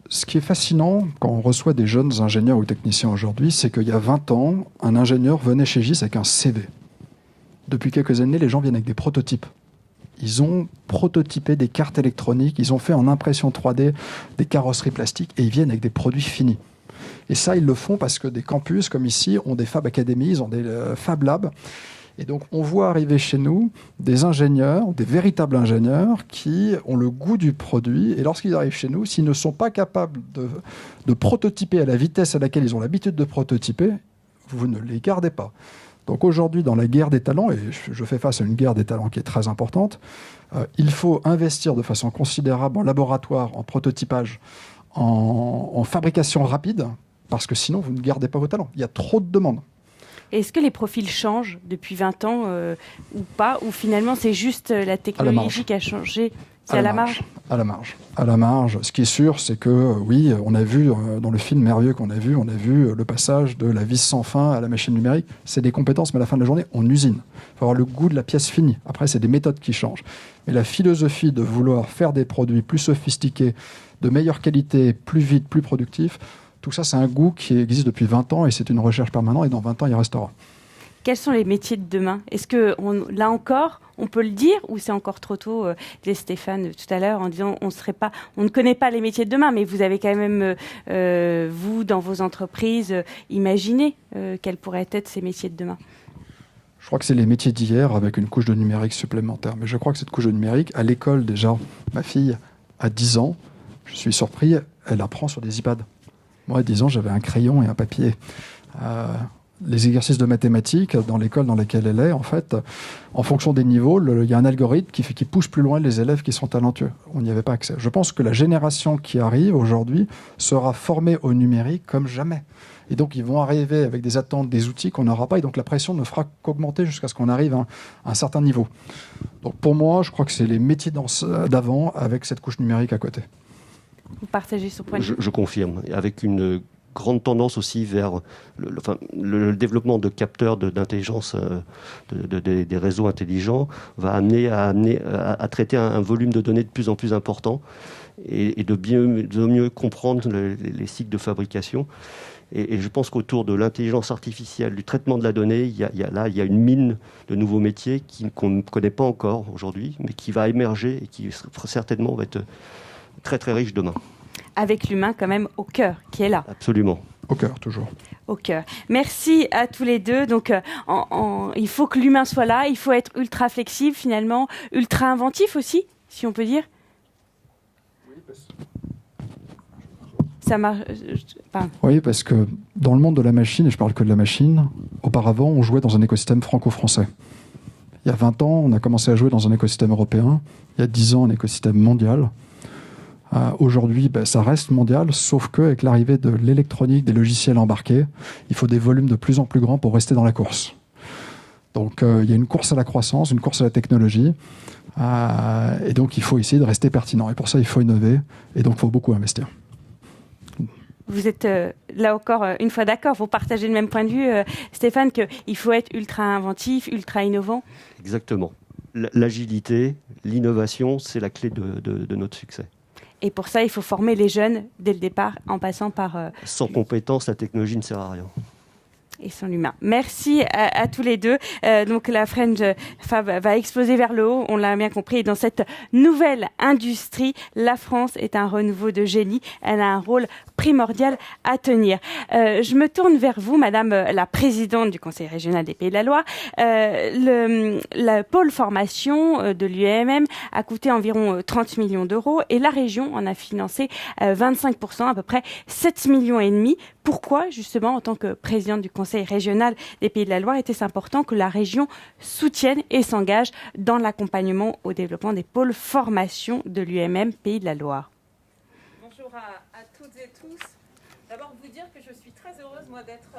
Ce qui est fascinant quand on reçoit des jeunes ingénieurs ou techniciens aujourd'hui, c'est qu'il y a 20 ans, un ingénieur venait chez GIS avec un CV. Depuis quelques années, les gens viennent avec des prototypes. Ils ont prototypé des cartes électroniques, ils ont fait en impression 3D des carrosseries plastiques et ils viennent avec des produits finis. Et ça, ils le font parce que des campus comme ici ont des Fab Academy, ils ont des Fab Labs. Et donc, on voit arriver chez nous des ingénieurs, des véritables ingénieurs qui ont le goût du produit. Et lorsqu'ils arrivent chez nous, s'ils ne sont pas capables de prototyper à la vitesse à laquelle ils ont l'habitude de prototyper, vous ne les gardez pas. Donc aujourd'hui, dans la guerre des talents, et je fais face à une guerre des talents qui est très importante, il faut investir de façon considérable en laboratoire, en prototypage, en fabrication rapide, parce que sinon, vous ne gardez pas vos talents. Il y a trop de demandes. Est-ce que les profils changent depuis 20 ans ou pas? Ou finalement, c'est juste la technologie qui a changé? C'est à la marge? À la marge. À la marge. Ce qui est sûr, c'est que, oui, on a vu, dans le film merveilleux qu'on a vu, on a vu le passage de la vis sans fin à la machine numérique. C'est des compétences, mais à la fin de la journée, on usine. Il faut avoir le goût de la pièce finie. Après, c'est des méthodes qui changent. Mais la philosophie de vouloir faire des produits plus sophistiqués, de meilleure qualité, plus vite, plus productifs, tout ça, c'est un goût qui existe depuis 20 ans et c'est une recherche permanente et dans 20 ans, il restera. Quels sont les métiers de demain? Est-ce que, là encore, on peut le dire ou c'est encore trop tôt? Disait Stéphane tout à l'heure en disant on ne connaît pas les métiers de demain, mais vous avez quand même, vous, dans vos entreprises, imaginé quels pourraient être ces métiers de demain. Je crois que c'est les métiers d'hier avec une couche de numérique supplémentaire. Mais je crois que cette couche de numérique, à l'école déjà, ma fille a 10 ans, je suis surpris, elle apprend sur des iPads. Moi, à 10 ans, j'avais un crayon et un papier. les exercices de mathématiques dans l'école dans laquelle elle est, en fait, en fonction des niveaux, il y a un algorithme qui pousse plus loin les élèves qui sont talentueux. On n'y avait pas accès. Je pense que la génération qui arrive aujourd'hui sera formée au numérique comme jamais. Et donc, ils vont arriver avec des attentes, des outils qu'on n'aura pas. Et donc, la pression ne fera qu'augmenter jusqu'à ce qu'on arrive à un certain niveau. Donc, pour moi, je crois que c'est les métiers d'avant avec cette couche numérique à côté. Vous partagez ce point de vue ? Je confirme. Avec une grande tendance aussi vers le développement de capteurs d'intelligence des réseaux intelligents va amener à traiter un volume de données de plus en plus important et de mieux comprendre les cycles de fabrication. Et je pense qu'autour de l'intelligence artificielle, du traitement de la donnée, il y a une mine de nouveaux métiers qu'on ne connaît pas encore aujourd'hui, mais qui va émerger et qui certainement va être très très riche demain. Avec l'humain quand même au cœur, qui est là. Absolument. Au cœur, toujours. Au cœur. Merci à tous les deux. Donc, il faut que l'humain soit là, il faut être ultra flexible finalement, ultra inventif aussi, si on peut dire. Ça marche. Oui, parce que dans le monde de la machine, et je parle que de la machine, auparavant, on jouait dans un écosystème franco-français. Il y a 20 ans, on a commencé à jouer dans un écosystème européen. Il y a 10 ans, un écosystème mondial. Aujourd'hui, ça reste mondial, sauf qu'avec l'arrivée de l'électronique, des logiciels embarqués, il faut des volumes de plus en plus grands pour rester dans la course. Donc, il y a une course à la croissance, une course à la technologie. Et donc, il faut essayer de rester pertinent. Et pour ça, il faut innover. Et donc, il faut beaucoup investir. Vous êtes là encore une fois d'accord, vous partagez le même point de vue, Stéphane, qu'il faut être ultra inventif, ultra innovant. Exactement. L'agilité, l'innovation, c'est la clé de notre succès. Et pour ça, il faut former les jeunes dès le départ, en passant par... Sans compétence, la technologie ne sert à rien. Et son humain. Merci à tous les deux. Donc la French Fab va exploser vers le haut, on l'a bien compris. Et dans cette nouvelle industrie, la France est un renouveau de génie. Elle a un rôle primordial à tenir. Je me tourne vers vous, Madame la Présidente du Conseil régional des Pays de la Loire. Le pôle formation de l'UEMM a coûté environ 30 millions d'euros et la région en a financé 25%, à peu près 7,5 millions. Pourquoi, justement, en tant que présidente du Conseil régional des Pays de la Loire, était-ce important que la région soutienne et s'engage dans l'accompagnement au développement des pôles formation de l'UEMM Pays de la Loire ? Bonjour à toutes et tous. D'abord, vous dire que je suis très heureuse, moi, d'être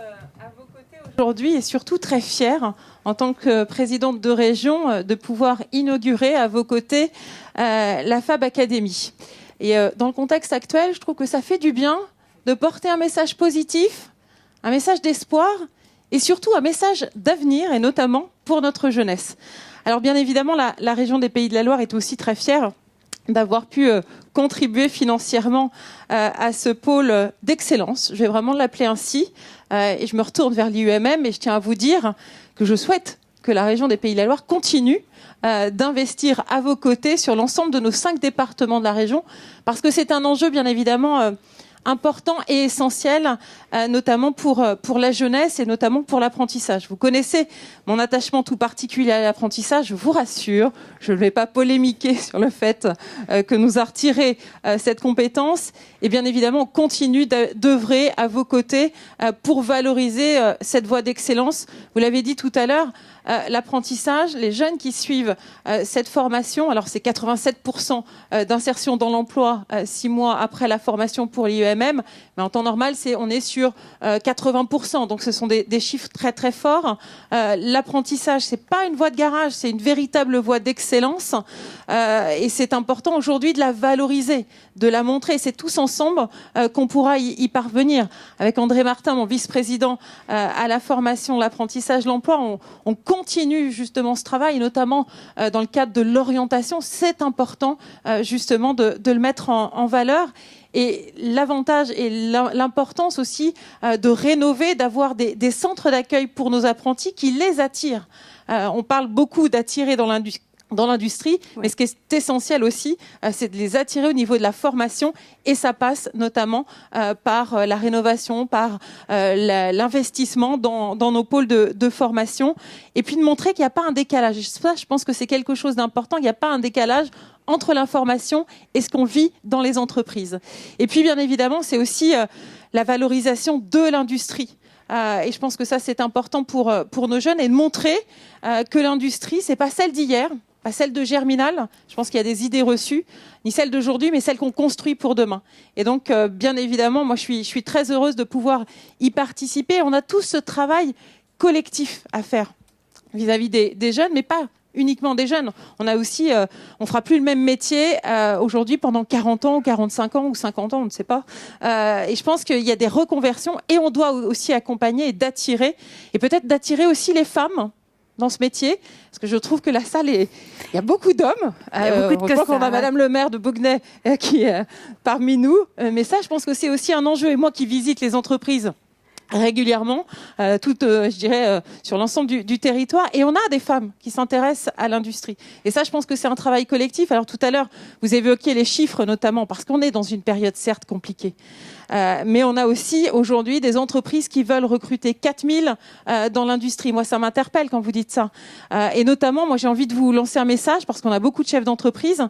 à vos côtés aujourd'hui et surtout très fière, en tant que présidente de région, de pouvoir inaugurer à vos côtés la Fab Academy. Et dans le contexte actuel, je trouve que ça fait du bien de porter un message positif, un message d'espoir et surtout un message d'avenir, et notamment pour notre jeunesse. Alors bien évidemment, la région des Pays de la Loire est aussi très fière d'avoir pu contribuer financièrement à ce pôle d'excellence. Je vais vraiment l'appeler ainsi. Et je me retourne vers l'UEMM et je tiens à vous dire que je souhaite que la région des Pays de la Loire continue d'investir à vos côtés sur l'ensemble de nos 5 départements de la région, parce que c'est un enjeu bien évidemment important et essentiel, notamment pour la jeunesse et notamment pour l'apprentissage. Vous connaissez mon attachement tout particulier à l'apprentissage, je vous rassure, je ne vais pas polémiquer sur le fait que nous a retiré cette compétence, et bien évidemment on continue d'œuvrer à vos côtés pour valoriser cette voie d'excellence. Vous l'avez dit tout à l'heure, l'apprentissage, les jeunes qui suivent cette formation, alors c'est 87% d'insertion dans l'emploi 6 mois après la formation pour l'IEMM, mais en temps normal, on est sur 80%, donc ce sont des chiffres très très forts. L'apprentissage, c'est pas une voie de garage, c'est une véritable voie d'excellence, et c'est important aujourd'hui de la valoriser, de la montrer. C'est tous ensemble qu'on pourra y parvenir. Avec André Martin, mon vice-président à la formation, l'apprentissage, l'emploi, on continue justement ce travail, notamment dans le cadre de l'orientation. C'est important justement de le mettre en valeur. Et l'avantage et l'importance aussi de rénover, d'avoir des centres d'accueil pour nos apprentis qui les attirent. On parle beaucoup d'attirer dans l'industrie, mais ce qui est essentiel aussi, c'est de les attirer au niveau de la formation, et ça passe notamment par la rénovation, par l'investissement dans nos pôles de formation, et puis de montrer qu'il n'y a pas un décalage. Ça, je pense que c'est quelque chose d'important, il n'y a pas un décalage entre l'information et ce qu'on vit dans les entreprises. Et puis, bien évidemment, c'est aussi la valorisation de l'industrie. et je pense que ça c'est important pour nos jeunes, et de montrer que l'industrie c'est pas celle d'hier, pas celle de Germinal. Je pense qu'il y a des idées reçues, ni celle d'aujourd'hui, mais celle qu'on construit pour demain. Et donc, bien évidemment, moi, je suis très heureuse de pouvoir y participer. On a tous ce travail collectif à faire vis-à-vis des jeunes, mais pas uniquement des jeunes. On a aussi, on fera plus le même métier aujourd'hui pendant 40 ans, ou 45 ans, ou 50 ans, on ne sait pas. Et je pense qu'il y a des reconversions, et on doit aussi accompagner et d'attirer, et peut-être d'attirer aussi les femmes dans ce métier, parce que je trouve que la salle il y a beaucoup d'hommes. Je crois qu'on a Madame le maire de Bouguenais qui est parmi nous, mais ça, je pense que c'est aussi un enjeu. Et moi qui visite les entreprises régulièrement, je dirais, sur l'ensemble du territoire, et on a des femmes qui s'intéressent à l'industrie. Et ça, je pense que c'est un travail collectif. Alors tout à l'heure, vous évoquiez les chiffres notamment, parce qu'on est dans une période certes compliquée. Mais on a aussi aujourd'hui des entreprises qui veulent recruter 4000 dans l'industrie. Moi, ça m'interpelle quand vous dites ça. Et notamment, moi, j'ai envie de vous lancer un message, parce qu'on a beaucoup de chefs d'entreprise.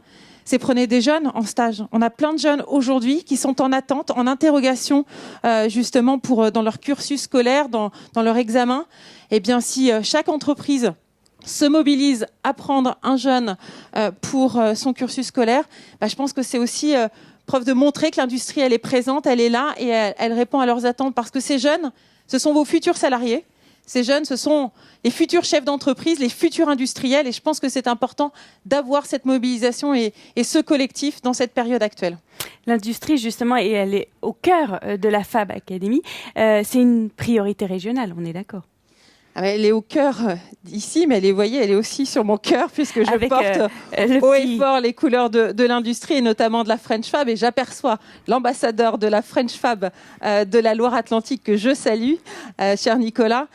C'est prenez des jeunes en stage. On a plein de jeunes aujourd'hui qui sont en attente, en interrogation, justement dans leur cursus scolaire, dans leur examen. Eh bien, si chaque entreprise se mobilise à prendre un jeune pour son cursus scolaire, je pense que c'est aussi preuve de montrer que l'industrie, elle est présente, elle est là, et elle répond à leurs attentes. Parce que ces jeunes, ce sont vos futurs salariés. Ces jeunes, ce sont les futurs chefs d'entreprise, les futurs industriels. Et je pense que c'est important d'avoir cette mobilisation et ce collectif dans cette période actuelle. L'industrie, justement, et elle est au cœur de la Fab Academy. C'est une priorité régionale, on est d'accord? Elle est au cœur ici, mais vous voyez, elle est aussi sur mon cœur, puisque je porte haut et fort les couleurs de l'industrie, et notamment de la French Fab. Et j'aperçois l'ambassadeur de la French Fab de la Loire-Atlantique, que je salue, cher Nicolas.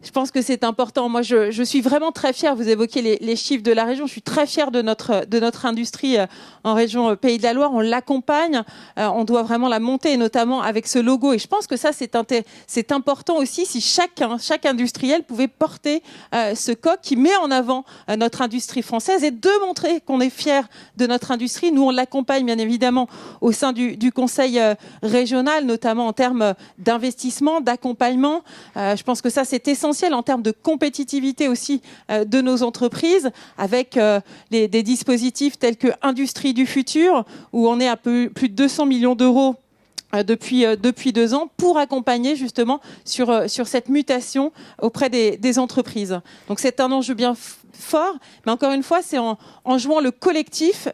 Je pense que c'est important. Moi, je suis vraiment très fière. Vous évoquez les chiffres de la région. Je suis très fière de notre industrie en région Pays de la Loire. On l'accompagne. On doit vraiment la monter, notamment avec ce logo. Et je pense que ça, c'est important aussi, si chaque industriel pouvait porter ce coq qui met en avant notre industrie française, et de montrer qu'on est fier de notre industrie. Nous, on l'accompagne, bien évidemment, au sein du conseil régional, notamment en termes d'investissement, d'accompagnement. Je pense que ça, c'est essentiel en termes de compétitivité aussi de nos entreprises, avec des dispositifs tels que Industrie du futur, où on est à plus de 200 millions d'euros depuis 2 ans pour accompagner justement sur cette mutation auprès des entreprises. Donc c'est un enjeu bien fort, mais encore une fois, c'est en jouant le collectif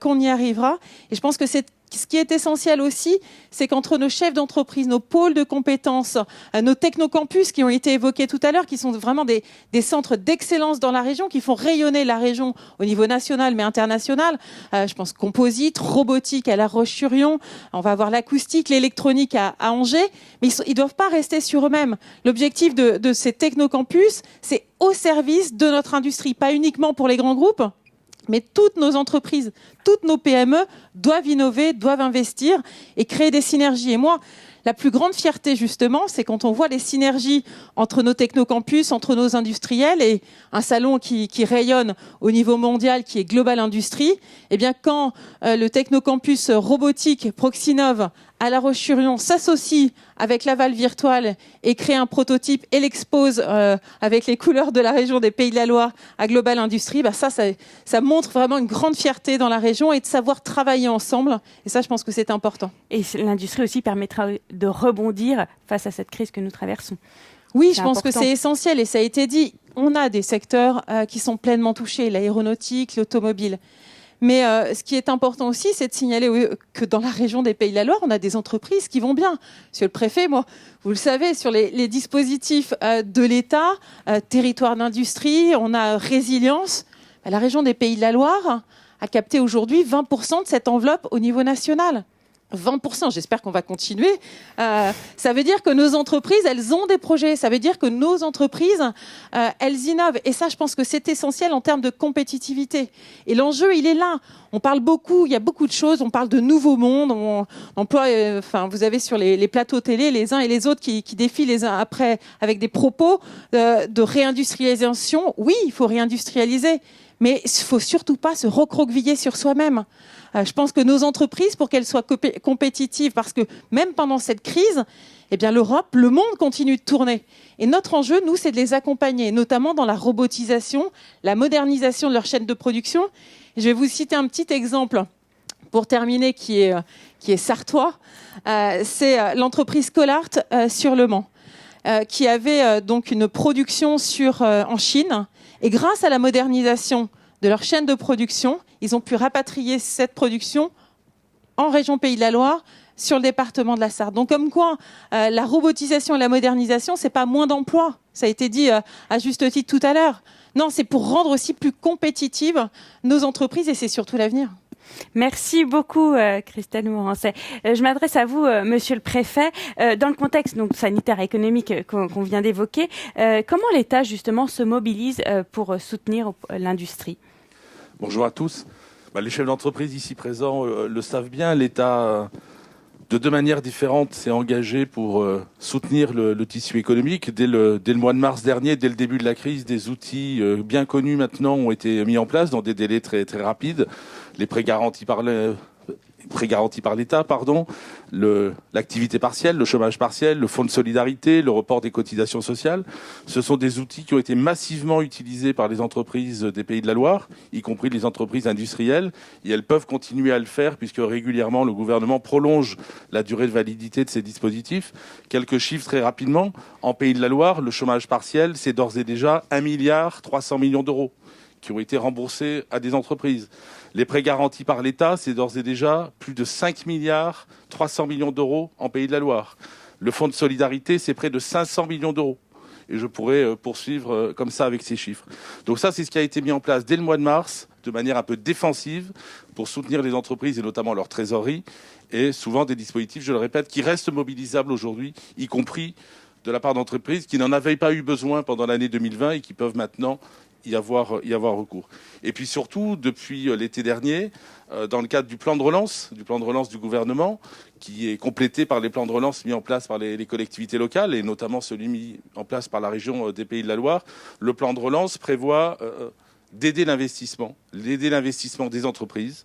qu'on y arrivera. Et je pense que ce qui est essentiel aussi, c'est qu'entre nos chefs d'entreprise, nos pôles de compétences, nos technocampus qui ont été évoqués tout à l'heure, qui sont vraiment des centres d'excellence dans la région, qui font rayonner la région au niveau national mais international. Je pense composite, robotique à La Roche-sur-Yon, on va avoir l'acoustique, l'électronique à Angers, mais ils doivent pas rester sur eux-mêmes. L'objectif de ces technocampus, c'est au service de notre industrie, pas uniquement pour les grands groupes, mais toutes nos entreprises, toutes nos PME doivent innover, doivent investir et créer des synergies. Et moi, la plus grande fierté, justement, c'est quand on voit les synergies entre nos technocampus, entre nos industriels, et un salon qui rayonne au niveau mondial, qui est Global Industrie. Eh bien, quand le technocampus robotique Proxinov à La Roche-sur-Yon s'associe avec Laval Virtual et crée un prototype et l'expose avec les couleurs de la région des Pays de la Loire à Global Industrie, ça montre vraiment une grande fierté dans la région et de savoir travailler ensemble. Et ça, je pense que c'est important. Et l'industrie aussi permettra de rebondir face à cette crise que nous traversons. Oui, je pense que c'est essentiel, et ça a été dit. On a des secteurs qui sont pleinement touchés, l'aéronautique, l'automobile. Mais ce qui est important aussi, c'est de signaler que dans la région des Pays de la Loire, on a des entreprises qui vont bien. Monsieur le préfet, moi, vous le savez, sur les dispositifs de l'État, territoire d'industrie, on a résilience. La région des Pays de la Loire a capté aujourd'hui 20% de cette enveloppe au niveau national. 20%, j'espère qu'on va continuer. Ça veut dire que nos entreprises, elles ont des projets. Ça veut dire que nos entreprises, elles innovent. Et ça, je pense que c'est essentiel en termes de compétitivité. Et l'enjeu, il est là. On parle beaucoup, il y a beaucoup de choses. On parle de nouveaux mondes. On emploie, vous avez sur les plateaux télé les uns et les autres qui défilent les uns après avec des propos de réindustrialisation. Oui, il faut réindustrialiser. Mais il ne faut surtout pas se recroqueviller sur soi-même. Je pense que nos entreprises, pour qu'elles soient compétitives, parce que même pendant cette crise, eh bien l'Europe, le monde continue de tourner. Et notre enjeu, nous, c'est de les accompagner, notamment dans la robotisation, la modernisation de leur chaîne de production. Je vais vous citer un petit exemple pour terminer, qui est sartois. C'est l'entreprise Collart sur Le Mans, qui avait donc une production en Chine. Et grâce à la modernisation de leur chaîne de production, ils ont pu rapatrier cette production en région Pays de la Loire, sur le département de la Sarthe. Donc comme quoi, la robotisation et la modernisation, c'est pas moins d'emplois. Ça a été dit à juste titre tout à l'heure. Non, c'est pour rendre aussi plus compétitives nos entreprises et c'est surtout l'avenir. Merci beaucoup, Christelle Morancet. Je m'adresse à vous, Monsieur le Préfet. Dans le contexte donc sanitaire et économique qu'on vient d'évoquer, comment l'État justement se mobilise pour soutenir l'industrie ? Bonjour à tous. Les chefs d'entreprise ici présents le savent bien. L'État, de deux manières différentes, s'est engagé pour soutenir le tissu économique. Dès le mois de mars dernier, dès le début de la crise, des outils bien connus maintenant ont été mis en place dans des délais très, très rapides. Les prêts garantis par l'État, l'activité partielle, le chômage partiel, le fonds de solidarité, le report des cotisations sociales. Ce sont des outils qui ont été massivement utilisés par les entreprises des Pays de la Loire, y compris les entreprises industrielles, et elles peuvent continuer à le faire puisque régulièrement le gouvernement prolonge la durée de validité de ces dispositifs. Quelques chiffres très rapidement. En Pays de la Loire, le chômage partiel, c'est d'ores et déjà 1,3 milliard d'euros qui ont été remboursés à des entreprises. Les prêts garantis par l'État, c'est d'ores et déjà plus de 5,3 milliards d'euros en Pays de la Loire. Le fonds de solidarité, c'est près de 500 millions d'euros. Et je pourrais poursuivre comme ça avec ces chiffres. Donc ça, c'est ce qui a été mis en place dès le mois de mars, de manière un peu défensive, pour soutenir les entreprises et notamment leur trésorerie. Et souvent des dispositifs, je le répète, qui restent mobilisables aujourd'hui, y compris de la part d'entreprises qui n'en avaient pas eu besoin pendant l'année 2020 et qui peuvent maintenant y avoir recours. Et puis surtout, depuis l'été dernier, dans le cadre du plan de relance du gouvernement, qui est complété par les plans de relance mis en place par les collectivités locales, et notamment celui mis en place par la région des Pays de la Loire, le plan de relance prévoit d'aider l'investissement des entreprises,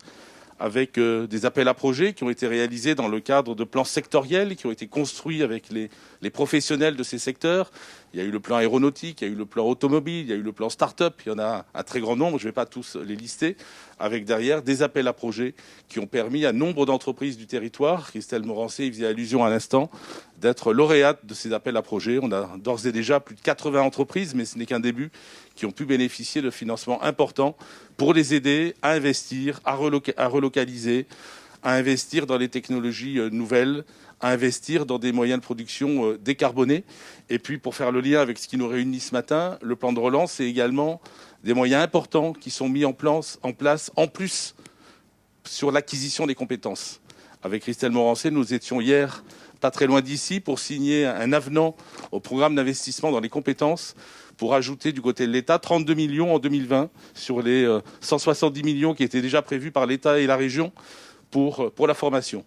avec des appels à projets qui ont été réalisés dans le cadre de plans sectoriels qui ont été construits avec les professionnels de ces secteurs. Il y a eu le plan aéronautique, il y a eu le plan automobile, il y a eu le plan start-up, il y en a un très grand nombre, je ne vais pas tous les lister, avec derrière des appels à projets qui ont permis à nombre d'entreprises du territoire, Christelle Morancet y faisait allusion à l'instant, d'être lauréates de ces appels à projets. On a d'ores et déjà plus de 80 entreprises, mais ce n'est qu'un début, qui ont pu bénéficier de financements importants pour les aider à investir, à relocaliser, à investir dans les technologies nouvelles, à investir dans des moyens de production décarbonés. Et puis, pour faire le lien avec ce qui nous réunit ce matin, le plan de relance, c'est également des moyens importants qui sont mis en place en plus sur l'acquisition des compétences. Avec Christelle Morancet, nous étions hier pas très loin d'ici pour signer un avenant au programme d'investissement dans les compétences pour ajouter du côté de l'État 32 millions en 2020 sur les 170 millions qui étaient déjà prévus par l'État et la région pour la formation.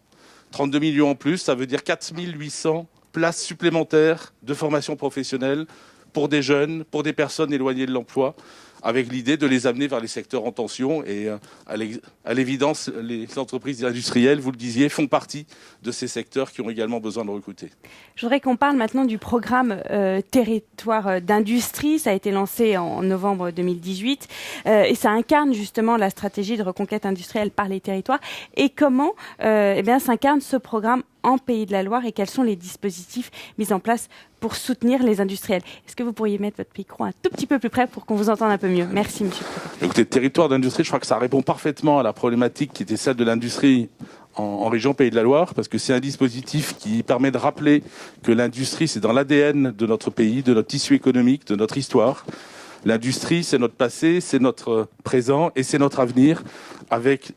32 millions en plus, ça veut dire 4800 places supplémentaires de formation professionnelle pour des jeunes, pour des personnes éloignées de l'emploi, avec l'idée de les amener vers les secteurs en tension. Et à l'évidence, les entreprises industrielles, vous le disiez, font partie de ces secteurs qui ont également besoin de recruter. Je voudrais qu'on parle maintenant du programme Territoire d'industrie. Ça a été lancé en novembre 2018 et ça incarne justement la stratégie de reconquête industrielle par les territoires. Et comment s'incarne ce programme en Pays de la Loire et quels sont les dispositifs mis en place pour soutenir les industriels. Est-ce que vous pourriez mettre votre micro un tout petit peu plus près pour qu'on vous entende un peu mieux ? Merci, monsieur le préfet. Écoutez, territoire d'industrie, je crois que ça répond parfaitement à la problématique qui était celle de l'industrie en région Pays de la Loire, parce que c'est un dispositif qui permet de rappeler que l'industrie, c'est dans l'ADN de notre pays, de notre tissu économique, de notre histoire. L'industrie, c'est notre passé, c'est notre présent et c'est notre avenir, avec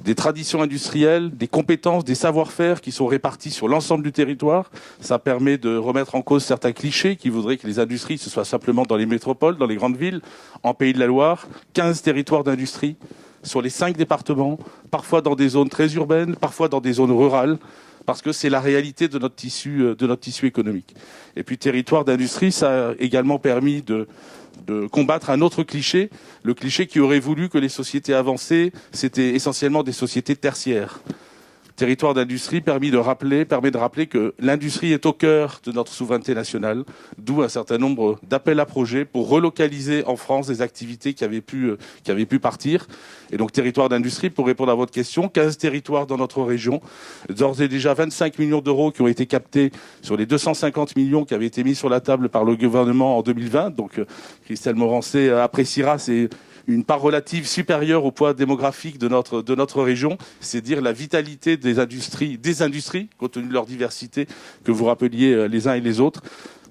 des traditions industrielles, des compétences, des savoir-faire qui sont répartis sur l'ensemble du territoire. Ça permet de remettre en cause certains clichés qui voudraient que les industries, ce soit simplement dans les métropoles, dans les grandes villes. En Pays de la Loire, 15 territoires d'industrie sur les 5 départements, parfois dans des zones très urbaines, parfois dans des zones rurales. parce que c'est la réalité de notre tissu économique. Et puis territoire d'industrie, ça a également permis de combattre un autre cliché, le cliché qui aurait voulu que les sociétés avancées, c'était essentiellement des sociétés tertiaires. Territoire d'industrie permet de rappeler que l'industrie est au cœur de notre souveraineté nationale, d'où un certain nombre d'appels à projets pour relocaliser en France des activités qui avaient pu partir. Et donc territoire d'industrie, pour répondre à votre question, 15 territoires dans notre région, d'ores et déjà 25 millions d'euros qui ont été captés sur les 250 millions qui avaient été mis sur la table par le gouvernement en 2020. Donc Christelle Morancé appréciera, c'est une part relative supérieure au poids démographique de notre région, c'est dire la vitalité des industries, compte tenu de leur diversité, que vous rappeliez les uns et les autres,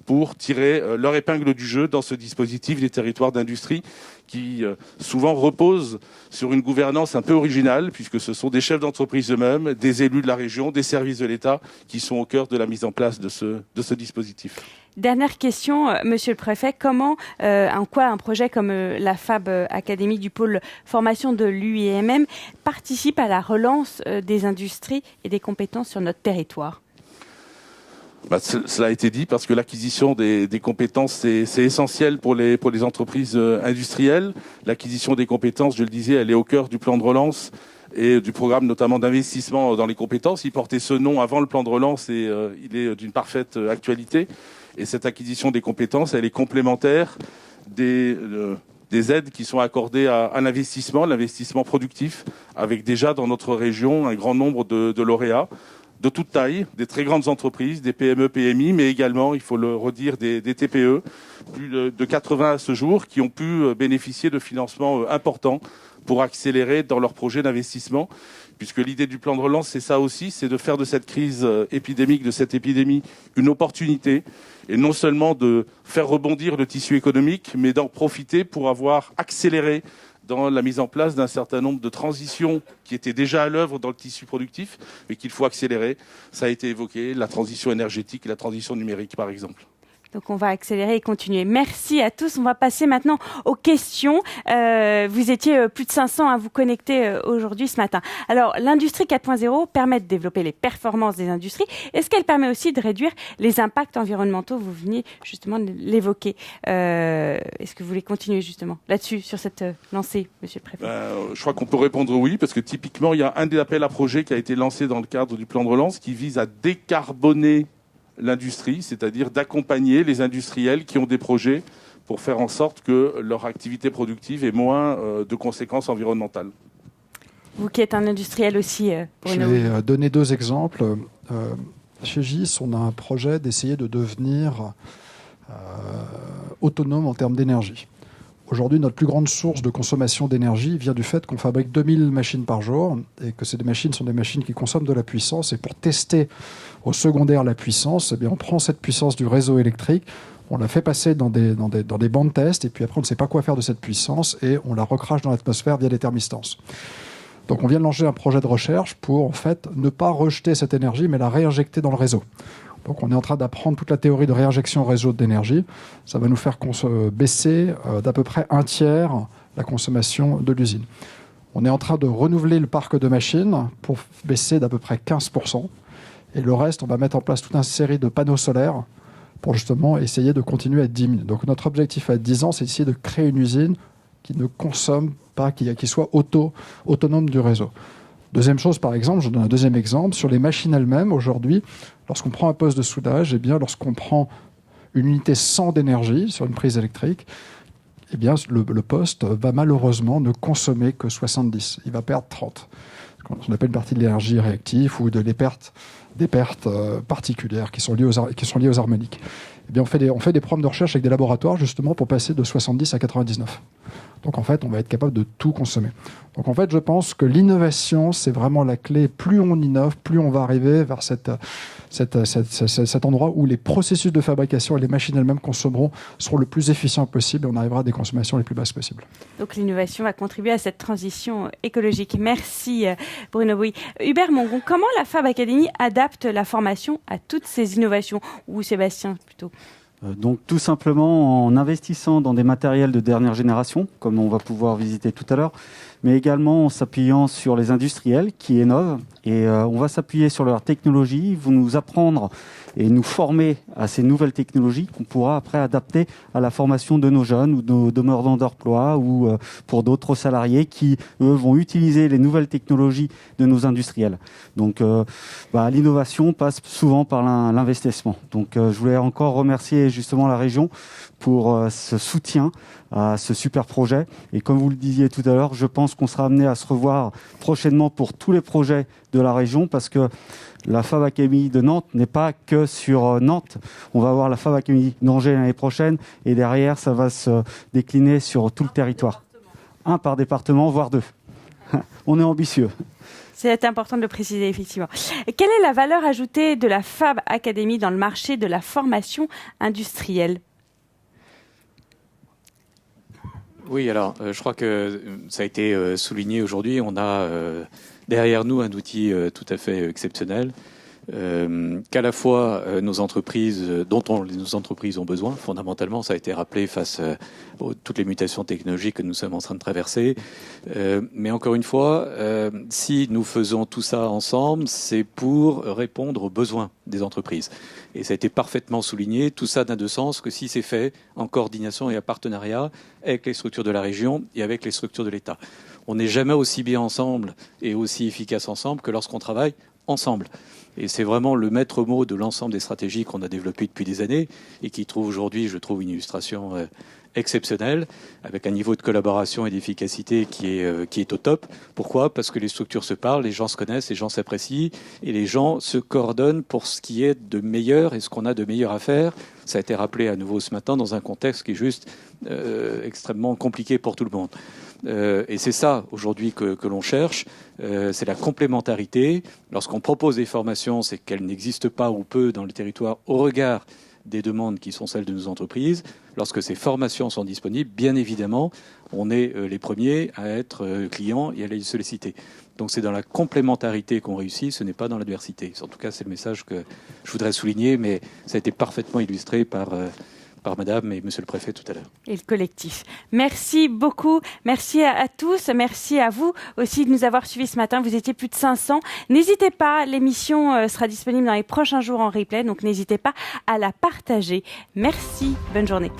pour tirer leur épingle du jeu dans ce dispositif des territoires d'industrie qui souvent repose sur une gouvernance un peu originale, puisque ce sont des chefs d'entreprise eux-mêmes, des élus de la région, des services de l'État qui sont au cœur de la mise en place de ce dispositif. Dernière question, Monsieur le Préfet, en quoi un projet comme la Fab Academy du pôle formation de l'UIMM participe à la relance des industries et des compétences sur notre territoire ? Cela a été dit, parce que l'acquisition des compétences, c'est essentiel pour les entreprises industrielles. L'acquisition des compétences, je le disais, elle est au cœur du plan de relance et du programme notamment d'investissement dans les compétences. Il portait ce nom avant le plan de relance et il est d'une parfaite actualité. Et cette acquisition des compétences, elle est complémentaire des aides qui sont accordées à l'investissement productif, avec déjà dans notre région un grand nombre de lauréats de toute taille, des très grandes entreprises, des PME, PMI, mais également, il faut le redire, des TPE, plus de 80 à ce jour, qui ont pu bénéficier de financements importants pour accélérer dans leurs projets d'investissement, puisque l'idée du plan de relance, c'est ça aussi, c'est de faire de cette crise épidémique, de cette épidémie, une opportunité, et non seulement de faire rebondir le tissu économique, mais d'en profiter pour avoir accéléré dans la mise en place d'un certain nombre de transitions qui étaient déjà à l'œuvre dans le tissu productif, mais qu'il faut accélérer. Ça a été évoqué, la transition énergétique et la transition numérique, par exemple. Donc on va accélérer et continuer. Merci à tous. On va passer maintenant aux questions. Vous étiez plus de 500 à vous connecter aujourd'hui, ce matin. Alors, l'industrie 4.0 permet de développer les performances des industries. Est-ce qu'elle permet aussi de réduire les impacts environnementaux ? Vous veniez justement de l'évoquer. Est-ce que vous voulez continuer justement là-dessus, sur cette lancée, Monsieur le Préfet ? Je crois qu'on peut répondre oui, parce que typiquement, il y a un des appels à projets qui a été lancé dans le cadre du plan de relance qui vise à décarboner l'industrie, c'est-à-dire d'accompagner les industriels qui ont des projets pour faire en sorte que leur activité productive ait moins de conséquences environnementales. Vous qui êtes un industriel aussi, Je vais donner deux exemples. Chez GIS, on a un projet d'essayer de devenir autonome en termes d'énergie. Aujourd'hui, notre plus grande source de consommation d'énergie vient du fait qu'on fabrique 2000 machines par jour et que ces machines sont des machines qui consomment de la puissance. Et pour tester au secondaire la puissance, eh bien, on prend cette puissance du réseau électrique, on la fait passer dans des bancs de test et puis après on ne sait pas quoi faire de cette puissance et on la recrache dans l'atmosphère via des thermistances. Donc on vient de lancer un projet de recherche pour en fait ne pas rejeter cette énergie mais la réinjecter dans le réseau. Donc on est en train d'apprendre toute la théorie de réinjection au réseau d'énergie. Ça va nous faire baisser d'à peu près 1/3 la consommation de l'usine. On est en train de renouveler le parc de machines pour baisser d'à peu près 15%. Et le reste, on va mettre en place toute une série de panneaux solaires pour justement essayer de continuer à diminuer. Donc notre objectif à 10 ans, c'est d'essayer de créer une usine qui ne consomme pas, qui soit autonome du réseau. Deuxième chose, par exemple, je donne un deuxième exemple, sur les machines elles-mêmes, aujourd'hui, lorsqu'on prend un poste de soudage, eh bien, lorsqu'on prend une unité 100 d'énergie sur une prise électrique, eh bien, le poste va malheureusement ne consommer que 70. Il va perdre 30. Ce qu'on appelle une partie de l'énergie réactive ou des pertes particulières qui sont liées aux harmoniques. Eh bien, on fait des programmes de recherche avec des laboratoires justement pour passer de 70 à 99. Donc en fait, on va être capable de tout consommer. Donc en fait, je pense que l'innovation, c'est vraiment la clé. Plus on innove, plus on va arriver vers cet endroit où les processus de fabrication et les machines elles-mêmes consommeront seront le plus efficients possible et on arrivera à des consommations les plus basses possibles. Donc l'innovation va contribuer à cette transition écologique. Merci Bruno Bouy. Hubert Mongon, comment la Fab Academy adapte la formation à toutes ces innovations ? Ou Sébastien plutôt ? Donc tout simplement en investissant dans des matériels de dernière génération, comme on va pouvoir visiter tout à l'heure, mais également en s'appuyant sur les industriels qui innovent. Et on va s'appuyer sur leur technologie, ils vont nous apprendre et nous former à ces nouvelles technologies qu'on pourra après adapter à la formation de nos jeunes ou de nos demandeurs d'emploi ou pour d'autres salariés qui, eux, vont utiliser les nouvelles technologies de nos industriels. Donc l'innovation passe souvent par l'investissement. Donc je voulais encore remercier justement la région pour ce soutien à ce super projet. Et comme vous le disiez tout à l'heure, je pense qu'on sera amené à se revoir prochainement pour tous les projets de la région parce que la Fab Academy de Nantes n'est pas que sur Nantes. On va avoir la Fab Academy d'Angers l'année prochaine et derrière, ça va se décliner sur tout le territoire. Un par département, voire 2. On est ambitieux. C'est important de le préciser, effectivement. Quelle est la valeur ajoutée de la Fab Academy dans le marché de la formation industrielle ? Oui, alors je crois que ça a été souligné aujourd'hui. On a derrière nous un outil tout à fait exceptionnel qu'à la fois nos entreprises, nos entreprises ont besoin. Fondamentalement, ça a été rappelé face à toutes les mutations technologiques que nous sommes en train de traverser. Mais encore une fois, si nous faisons tout ça ensemble, c'est pour répondre aux besoins des entreprises. Et ça a été parfaitement souligné. Tout ça n'a de sens que si c'est fait en coordination et en partenariat avec les structures de la région et avec les structures de l'État. On n'est jamais aussi bien ensemble et aussi efficace ensemble que lorsqu'on travaille ensemble. Et c'est vraiment le maître mot de l'ensemble des stratégies qu'on a développées depuis des années et qui trouve aujourd'hui, je trouve, une illustration exceptionnelle, avec un niveau de collaboration et d'efficacité qui est au top. Pourquoi ? Parce que les structures se parlent, les gens se connaissent, les gens s'apprécient et les gens se coordonnent pour ce qui est de meilleur et ce qu'on a de meilleur à faire. Ça a été rappelé à nouveau ce matin dans un contexte qui est juste extrêmement compliqué pour tout le monde. Et c'est ça aujourd'hui que l'on cherche, c'est la complémentarité. Lorsqu'on propose des formations, c'est qu'elles n'existent pas ou peu dans le territoire au regard des demandes qui sont celles de nos entreprises. Lorsque ces formations sont disponibles, bien évidemment, on est les premiers à être clients et à les solliciter. Donc c'est dans la complémentarité qu'on réussit, ce n'est pas dans l'adversité. En tout cas, c'est le message que je voudrais souligner, mais ça a été parfaitement illustré par Madame et Monsieur le Préfet tout à l'heure. Et le collectif. Merci beaucoup. Merci à tous. Merci à vous aussi de nous avoir suivis ce matin. Vous étiez plus de 500. N'hésitez pas, l'émission sera disponible dans les prochains jours en replay, donc n'hésitez pas à la partager. Merci. Bonne journée.